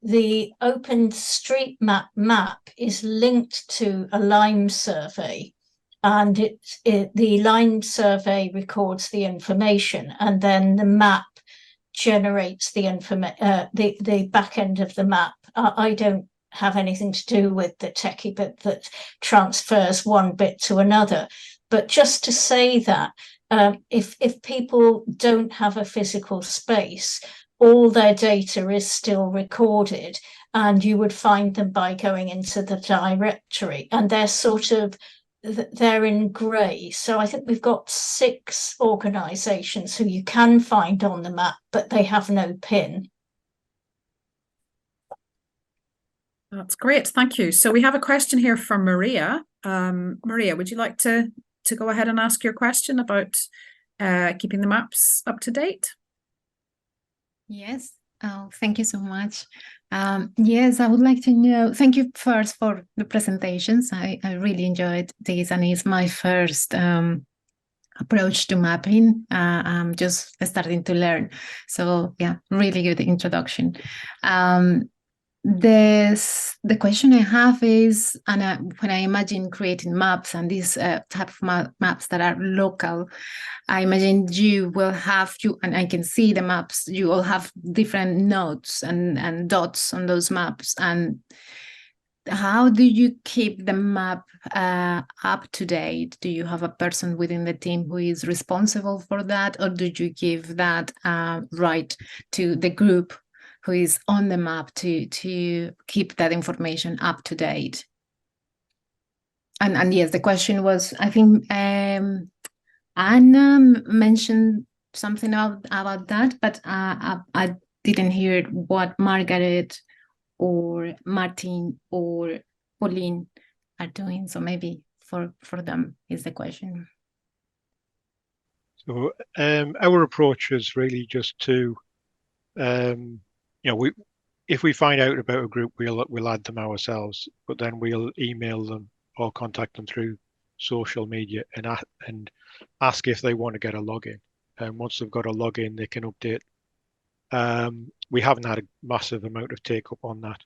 the OpenStreetMap map is linked to a Lime survey, and the Lime survey records the information, and then the map generates the the back end of the map. I don't have anything to do with the techie bit that transfers one bit to another. But just to say that if people don't have a physical space, all their data is still recorded, and you would find them by going into the directory, and they're in grey. So I think we've got 6 organisations who you can find on the map, but they have no pin. That's great, thank you. So we have a question here from Maria. Maria, would you like to go ahead and ask your question about keeping the maps up to date? Yes, thank you so much. Yes, I would like to know, thank you first for the presentations. I really enjoyed this, and it's my first approach to mapping. I'm just starting to learn. So yeah, really good introduction. The question I have is, and when I imagine creating maps and these type of maps that are local, I imagine you will have and I can see the maps, you all have different nodes and dots on those maps. And how do you keep the map up to date? Do you have a person within the team who is responsible for that, or do you give that right to the group who is on the map to keep that information up to date? And yes, the question was, I think Anna mentioned something about that, but I didn't hear what Margaret or Martin or Pauline are doing. So maybe for them is the question. So our approach is really just to if we find out about a group, we'll add them ourselves, but then we'll email them or contact them through social media and ask if they want to get a login. And once they've got a login, they can update. We haven't had a massive amount of take up on that.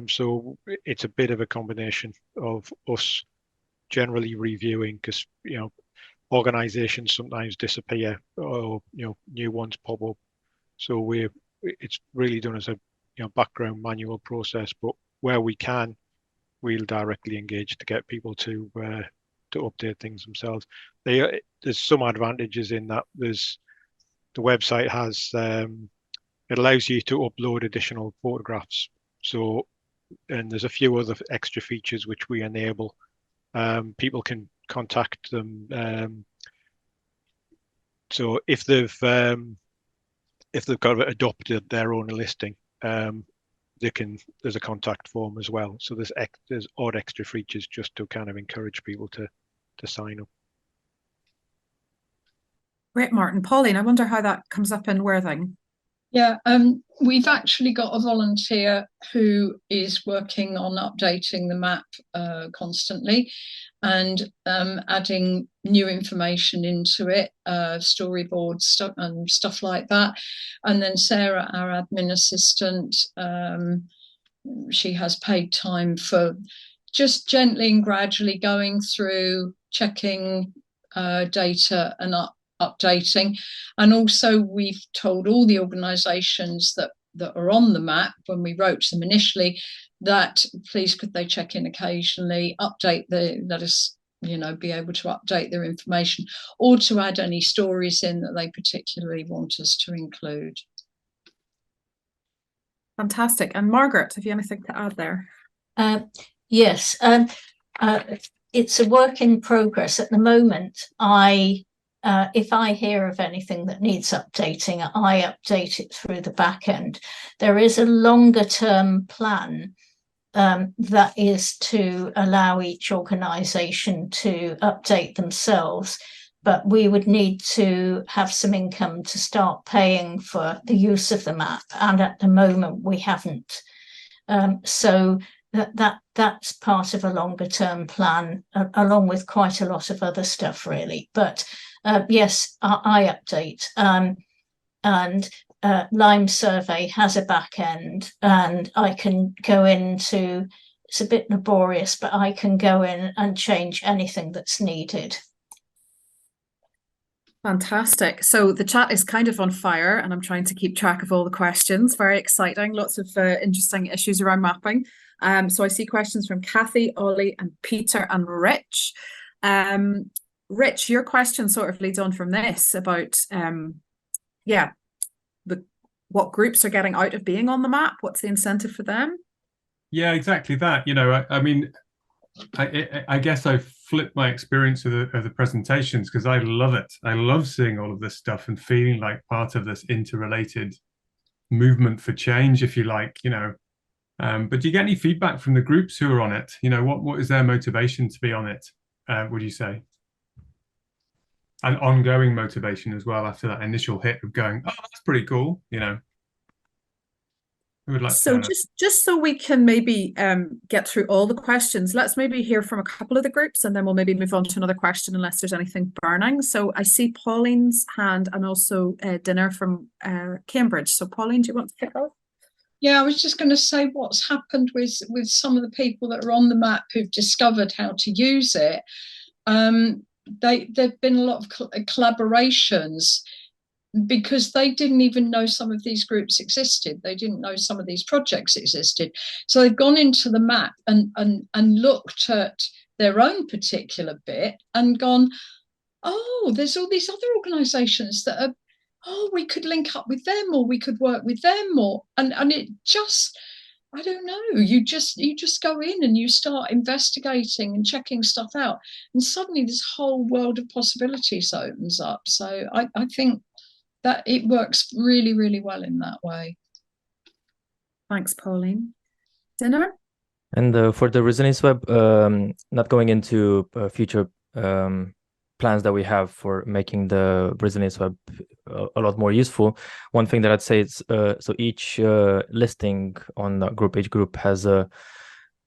So it's a bit of a combination of us generally reviewing, because organizations sometimes disappear, or new ones pop up. So it's really done as a background manual process, but where we can, we'll directly engage to get people to update things themselves. There's some advantages in that. The website has it allows you to upload additional photographs. So, and there's a few other extra features which we enable. People can contact them. So if they've got adopted their own listing, there's a contact form as well. So there's odd extra features just to kind of encourage people to sign up. Great, Martin. Pauline, I wonder how that comes up in Worthing. Yeah, we've actually got a volunteer who is working on updating the map constantly and adding new information into it, storyboards stuff and stuff like that. And then Sarah, our admin assistant, she has paid time for just gently and gradually going through, checking data and updating. And also we've told all the organisations that are on the map when we wrote to them initially that please could they check in occasionally, let us be able to update their information, or to add any stories in that they particularly want us to include. Fantastic. And Margaret, have you anything to add there? Yes, it's a work in progress at the moment. If I hear of anything that needs updating, I update it through the back end. There is a longer term plan that is to allow each organisation to update themselves, but we would need to have some income to start paying for the use of the map, and at the moment we haven't. So that's part of a longer term plan, along with quite a lot of other stuff, really. But yes, I update, and Lime Survey has a back end, and I can go into, it's a bit laborious, but I can go in and change anything that's needed. Fantastic. So the chat is kind of on fire, and I'm trying to keep track of all the questions. Very exciting. Lots of interesting issues around mapping. So I see questions from Kathy, Ollie, and Peter and Rich. Rich, your question sort of leads on from this about, what groups are getting out of being on the map. What's the incentive for them? Yeah, exactly that. You know, I mean, I guess I flipped my experience of the presentations because I love it. I love seeing all of this stuff and feeling like part of this interrelated movement for change, if you like, you know. But do you get any feedback from the groups who are on it? You know, what is their motivation to be on it, would you say? And ongoing motivation as well after that initial hit of going, oh, that's pretty cool, you know. Like so just so we can maybe get through all the questions, let's maybe hear from a couple of the groups, and then we'll maybe move on to another question unless there's anything burning. So I see Pauline's hand, and also Dinner from Cambridge. So Pauline, do you want to kick off? Yeah, I was just going to say what's happened with some of the people that are on the map who've discovered how to use it. There've been a lot of collaborations, because they didn't even know some of these groups existed. They didn't know some of these projects existed. So they've gone into the map and looked at their own particular bit and gone, oh, there's all these other organisations that are, oh, we could link up with them, or we could work with them, or and it just, I don't know, you just go in and you start investigating and checking stuff out, and suddenly this whole world of possibilities opens up. So I think that it works really, really well in that way. Thanks, Pauline. Dinner? And for the Resilience Web, not going into future plans that we have for making the Resilience Web a lot more useful, one thing that I'd say is, so each listing on each group has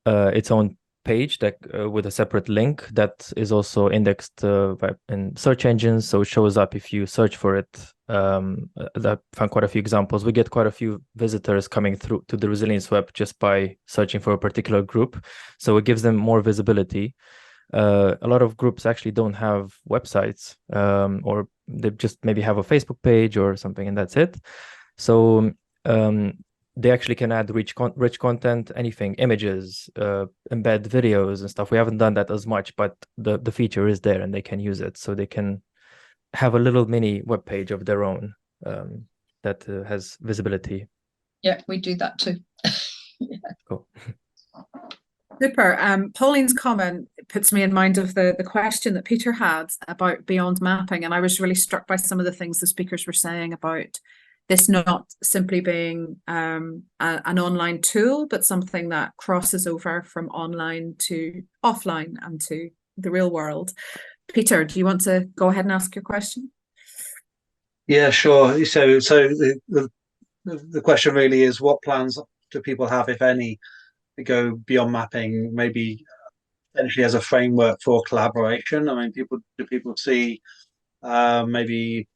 its own page that with a separate link that is also indexed in search engines, so it shows up if you search for it. I found quite a few examples. We get quite a few visitors coming through to the Resilience Web just by searching for a particular group, so it gives them more visibility. A lot of groups actually don't have websites, or they just maybe have a Facebook page or something, and that's it. So they actually can add rich content, anything, images, embed videos and stuff. We haven't done that as much, but the feature is there and they can use it. So they can have a little mini web page of their own that has visibility. Yeah, we do that too. Yeah. Cool. Super. Pauline's comment puts me in mind of the question that Peter had about beyond mapping, and I was really struck by some of the things the speakers were saying about this not simply being an online tool, but something that crosses over from online to offline and to the real world. Peter, do you want to go ahead and ask your question? Yeah, sure. So the question really is, what plans do people have, if any, to go beyond mapping, maybe potentially as a framework for collaboration? I mean, do people see maybe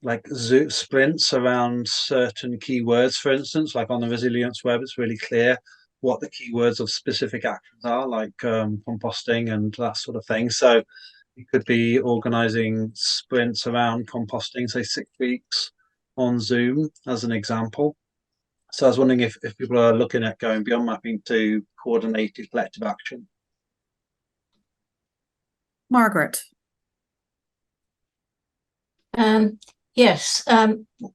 like sprints around certain keywords, for instance, like on the Resilience Web, it's really clear what the keywords of specific actions are, like composting and that sort of thing. So you could be organizing sprints around composting, say 6 weeks on Zoom as an example. So I was wondering if people are looking at going beyond mapping to coordinated collective action. Margaret. Yes,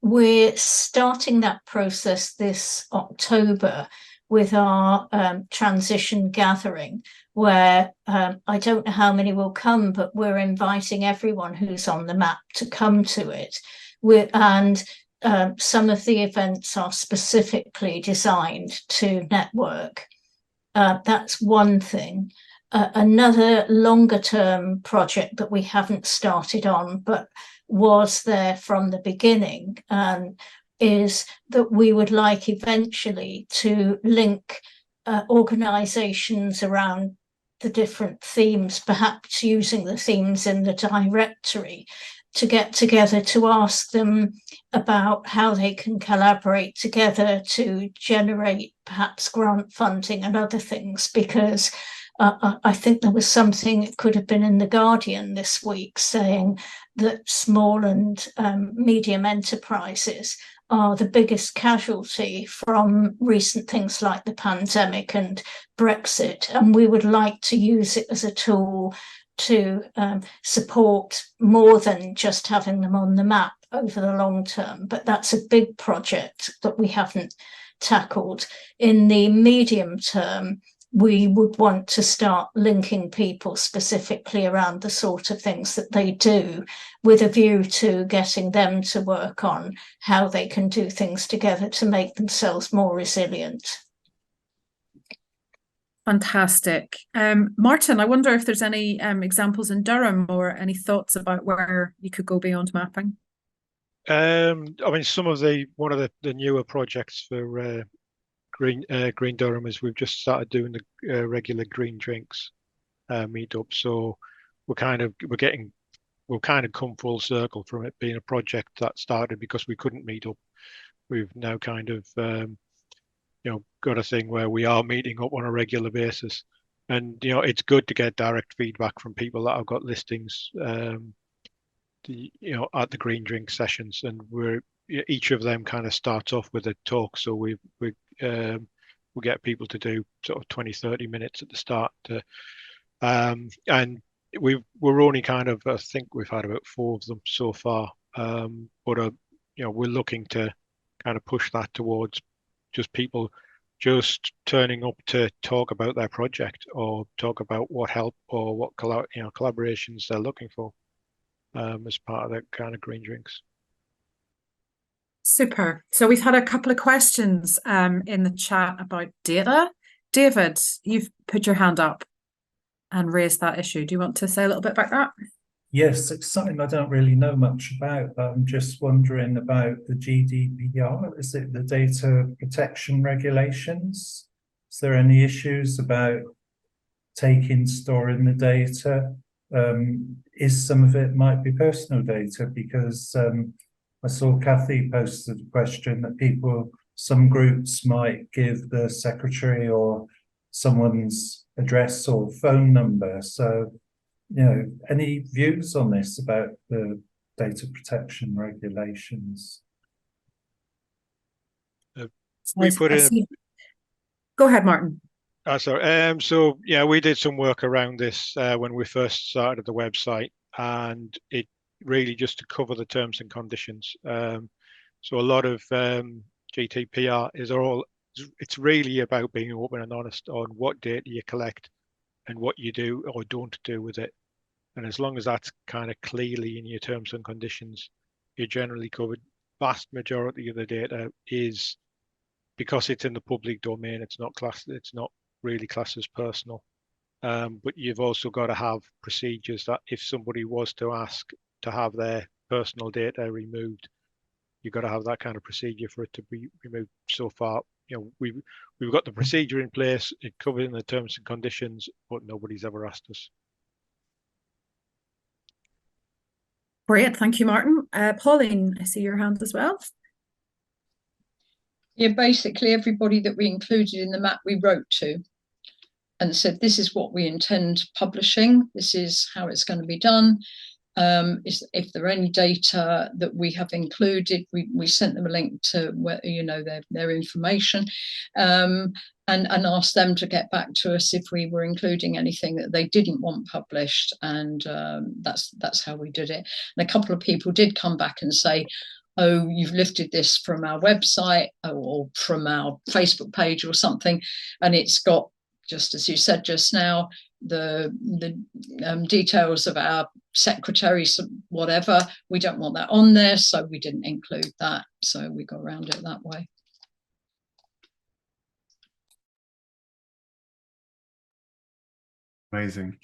we're starting that process this October with our transition gathering, where I don't know how many will come, but we're inviting everyone who's on the map to come to it. And some of the events are specifically designed to network. That's one thing. Another longer term project that we haven't started on, but was there from the beginning, is that we would like eventually to link organisations around the different themes, perhaps using the themes in the directory, to get together to ask them about how they can collaborate together to generate perhaps grant funding and other things, because I think there was something, it could have been in The Guardian this week, saying that small and medium enterprises are the biggest casualty from recent things like the pandemic and Brexit. And we would like to use it as a tool to support more than just having them on the map over the long term. But that's a big project that we haven't tackled. In the medium term, we would want to start linking people specifically around the sort of things that they do, with a view to getting them to work on how they can do things together to make themselves more resilient. Fantastic. Martin, I wonder if there's any examples in Durham or any thoughts about where you could go beyond mapping? I mean, one of the newer projects for Green Durham is we've just started doing the regular green drinks meetup. So we've kind of come full circle from it being a project that started because we couldn't meet up. We've now kind of got a thing where we are meeting up on a regular basis, and it's good to get direct feedback from people that have got listings at the green drink sessions, and each of them kind of starts off with a talk. So we get people to do sort of 20-30 minutes at the start and we're only kind of, I think we've had about 4 of them so far, but we're looking to kind of push that towards just people just turning up to talk about their project or talk about what help or what collaborations they're looking for as part of that kind of green drinks. Super. So we've had a couple of questions in the chat about data. David, you've put your hand up and raised that issue. Do you want to say a little bit about that? Yes, it's something I don't really know much about, but I'm just wondering about the GDPR. Is it the data protection regulations? Is there any issues about storing the data? Is some of it might be personal data? Because I saw Kathy posted a question that some groups might give the secretary or someone's address or phone number. So, any views on this about the data protection regulations? We put in. Go ahead, Martin. Sorry. So yeah, we did some work around this when we first started the website, and it really just to cover the terms and conditions. So a lot of GDPR it's really about being open and honest on what data you collect and what you do or don't do with it. And as long as that's kind of clearly in your terms and conditions, you're generally covered. Vast majority of the data is, because it's in the public domain, it's not really classed as personal. But you've also got to have procedures that if somebody was to ask to have their personal data removed, you've got to have that kind of procedure for it to be removed. So far, we've got the procedure in place, it covered in the terms and conditions, but nobody's ever asked us. Great, thank you, Martin. Pauline, I see your hand as well. Yeah, basically everybody that we included in the map we wrote to and said, this is what we intend publishing, this is how it's going to be done. if there are any data that we have included, we sent them a link to where, you know, their information, and asked them to get back to us if we were including anything that they didn't want published, and that's how we did it. And a couple of people did come back and say, oh, you've lifted this from our website or from our Facebook page or something, and it's got, just as you said just now, the details of our secretaries, whatever. We don't want that on there, so we didn't include that. So we got around it that way. Amazing.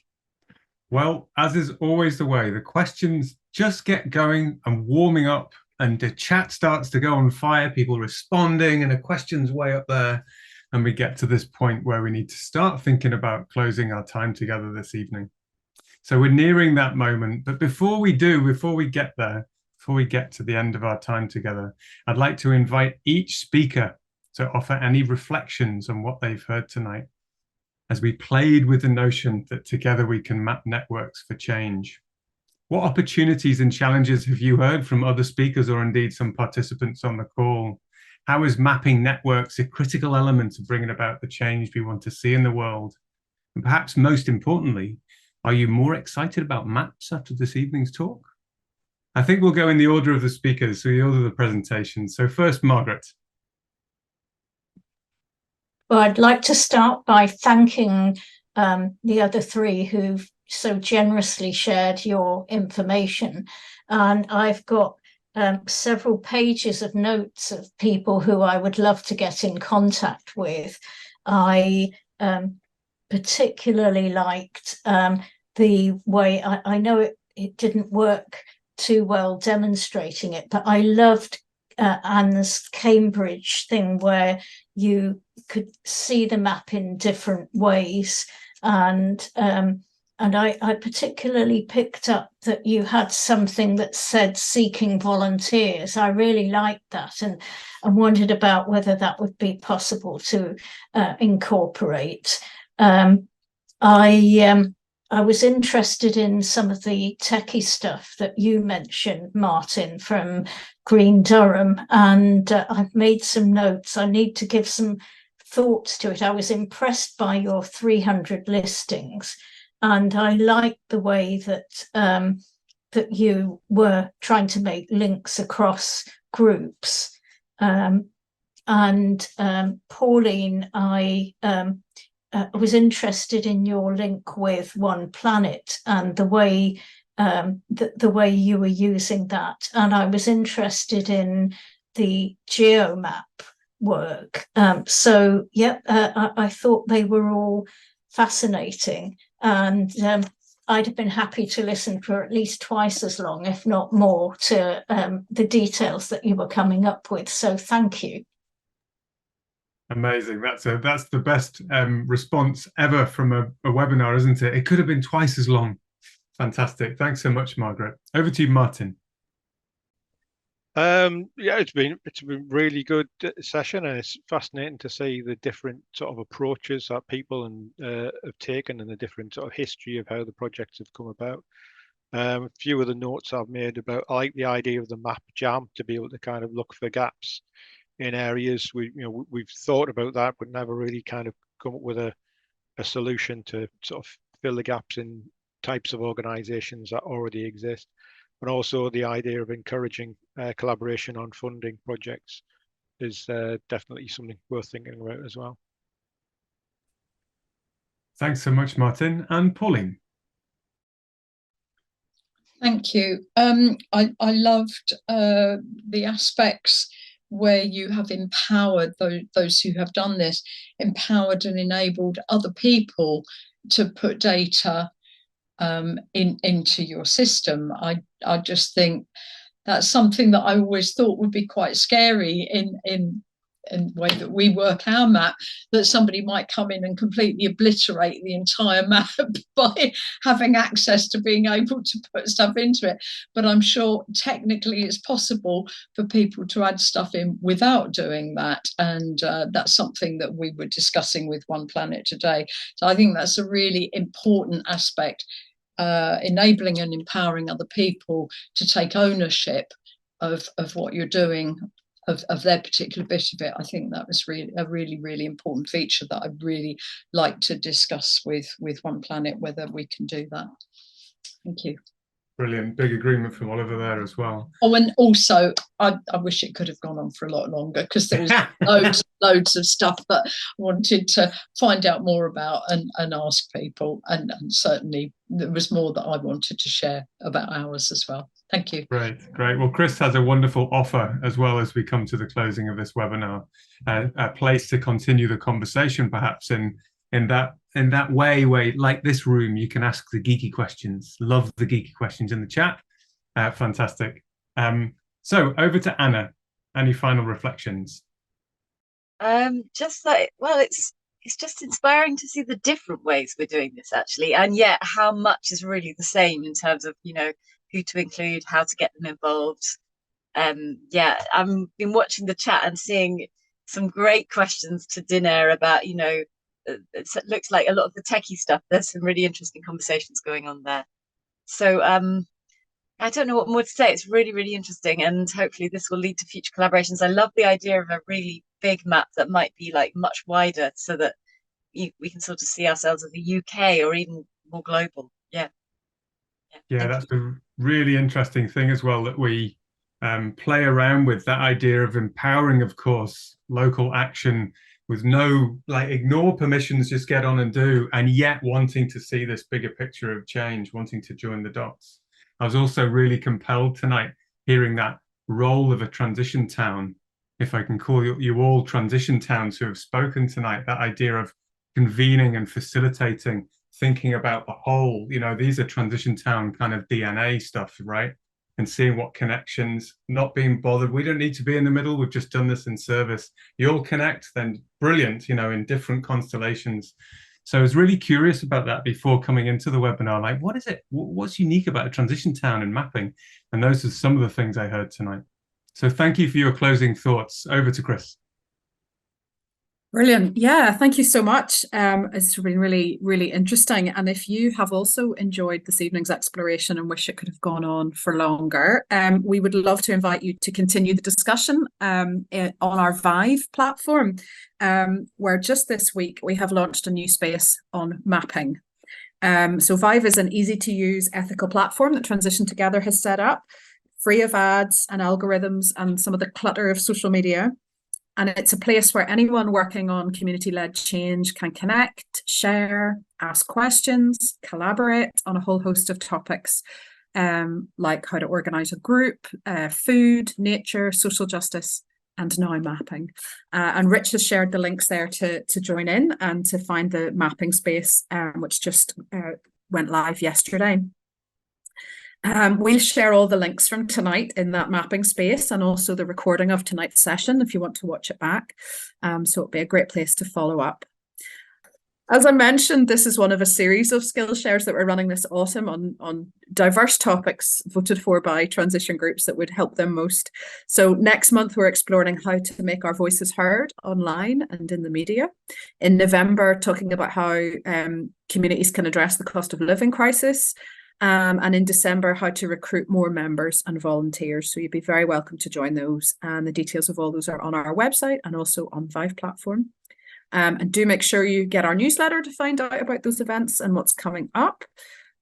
Well, as is always the way, the questions just get going and warming up, and the chat starts to go on fire, people responding, and the question's way up there. And we get to this point where we need to start thinking about closing our time together this evening. So we're nearing that moment. But before we get there, before we get to the end of our time together, I'd like to invite each speaker to offer any reflections on what they've heard tonight, as we played with the notion that together we can map networks for change. What opportunities and challenges have you heard from other speakers, or indeed some participants on the call? How is mapping networks a critical element of bringing about the change we want to see in the world? And perhaps most importantly, are you more excited about maps after this evening's talk? I think we'll go in the order of the speakers, so the order of the presentation. So first, Margaret. Well, I'd like to start by thanking the other three who've so generously shared your information. And I've got several pages of notes of people who I would love to get in contact with. I particularly liked the way, I know it didn't work too well demonstrating it, but I loved Anne's Cambridge thing where you could see the map in different ways. And I particularly picked up that you had something that said seeking volunteers. I really liked that, and wondered about whether that would be possible to incorporate. I was interested in some of the techie stuff that you mentioned, Martin, from Green Durham, and I've made some notes. I need to give some thoughts to it. I was impressed by your 300 listings. And I liked the way that that you were trying to make links across groups. And Pauline, I was interested in your link with One Planet and the way the way you were using that. And I was interested in the geomap work. So yeah, I thought they were all fascinating. And I'd have been happy to listen for at least twice as long, if not more, to the details that you were coming up with. So thank you. Amazing. That's the best response ever from a webinar, isn't it? It could have been twice as long. Fantastic. Thanks so much, Margaret. Over to you, Martin. Yeah, it's been really good session, and it's fascinating to see the different sort of approaches that people have taken, and the different sort of history of how the projects have come about. A few of the notes I've made about, I like the idea of the map jam, to be able to kind of look for gaps in areas. We've thought about that, but never really kind of come up with a solution to sort of fill the gaps in types of organizations that already exist. And also the idea of encouraging collaboration on funding projects is definitely something worth thinking about as well. Thanks so much, Martin. And Pauline. Thank you. I loved the aspects where you have empowered those who have done this, empowered and enabled other people to put data into your system. I just think that's something that I always thought would be quite scary in the way that we work our map, that somebody might come in and completely obliterate the entire map by having access to being able to put stuff into it. But I'm sure technically it's possible for people to add stuff in without doing that. And that's something that we were discussing with One Planet today. So I think that's a really important aspect. enabling and empowering other people to take ownership of what you're doing, of their particular bit of it. I think that was really a really important feature that I'd really like to discuss with One Planet, whether we can do that. Thank you. Brilliant. Big agreement from Oliver there as well. Oh, and also I wish it could have gone on for a lot longer, because there was loads of stuff that I wanted to find out more about and ask people, and certainly there was more that I wanted to share about ours as well. Thank you. Great. Well, Chris has a wonderful offer as well as we come to the closing of this webinar, a place to continue the conversation, perhaps in that way where, like this room, you can ask the geeky questions. Love the geeky questions in the chat. Fantastic. So over to Anna. Any final reflections? Just like, well, it's just inspiring to see the different ways we're doing this, actually, and yet how much is really the same in terms of, you know, who to include, how to get them involved. Yeah, I've been watching the chat and seeing some great questions to dinner about, you know, it looks like a lot of the techie stuff. There's some really interesting conversations going on there. So I don't know what more to say. It's really interesting, and hopefully this will lead to future collaborations. I love the idea of a really big map that might be like much wider, so that we can sort of see ourselves as a UK or even more global. Yeah, that's a really interesting thing as well, that we play around with that idea of empowering, of course, local action with no, like, ignore permissions, just get on and do, and yet wanting to see this bigger picture of change, wanting to join the dots. I was also really compelled tonight hearing that role of a transition town, if I can call you all transition towns who have spoken tonight, that idea of convening and facilitating, thinking about the whole, you know, these are transition town kind of DNA stuff, right? And seeing what connections, not being bothered. We don't need to be in the middle. We've just done this in service. You all connect, then brilliant, you know, in different constellations. So I was really curious about that before coming into the webinar. Like, what is it? What's unique about a transition town and mapping? And those are some of the things I heard tonight. So thank you for your closing thoughts. Over to Chris. Brilliant. Yeah, thank you so much. It's been really interesting. And if you have also enjoyed this evening's exploration and wish it could have gone on for longer, we would love to invite you to continue the discussion on our Vive platform, where just this week we have launched a new space on mapping. So Vive is an easy-to-use ethical platform that Transition Together has set up, free of ads and algorithms and some of the clutter of social media. And it's a place where anyone working on community-led change can connect, share, ask questions, collaborate on a whole host of topics, like how to organise a group, food, nature, social justice, and now mapping. And Rich has shared the links there to join in and to find the mapping space, which just went live yesterday. We'll share all the links from tonight in that mapping space, and also the recording of tonight's session if you want to watch it back. So it'll be a great place to follow up. As I mentioned, this is one of a series of Skillshares that we're running this autumn on diverse topics voted for by transition groups that would help them most. So next month, we're exploring how to make our voices heard online and in the media. In November, talking about how communities can address the cost of living crisis. And in December, how to recruit more members and volunteers. So you'd be very welcome to join those. And the details of all those are on our website and also on Vive platform. And do make sure you get our newsletter to find out about those events and what's coming up.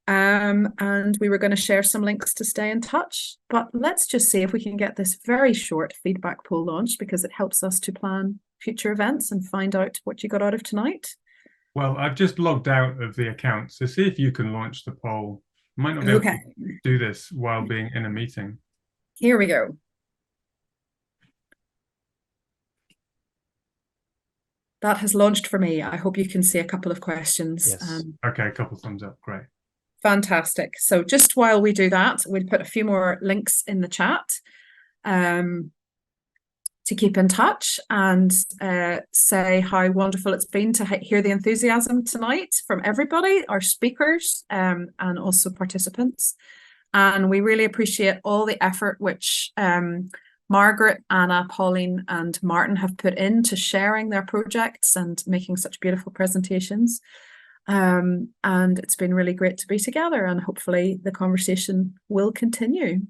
And we were going to share some links to stay in touch. But let's just see if we can get this very short feedback poll launched, because it helps us to plan future events and find out what you got out of tonight. Well, I've just logged out of the account, so see if you can launch the poll. Might not be able to do this while being in a meeting. Here we go. That has launched for me. I hope you can see a couple of questions. Yes. Okay, a couple of thumbs up. Great. Fantastic. So just while we do that, we'll put a few more links in the chat to keep in touch and say how wonderful it's been to hear the enthusiasm tonight from everybody, our speakers, and also participants. And we really appreciate all the effort which Margaret, Anna, Pauline, and Martin have put into sharing their projects and making such beautiful presentations. And it's been really great to be together, and hopefully the conversation will continue.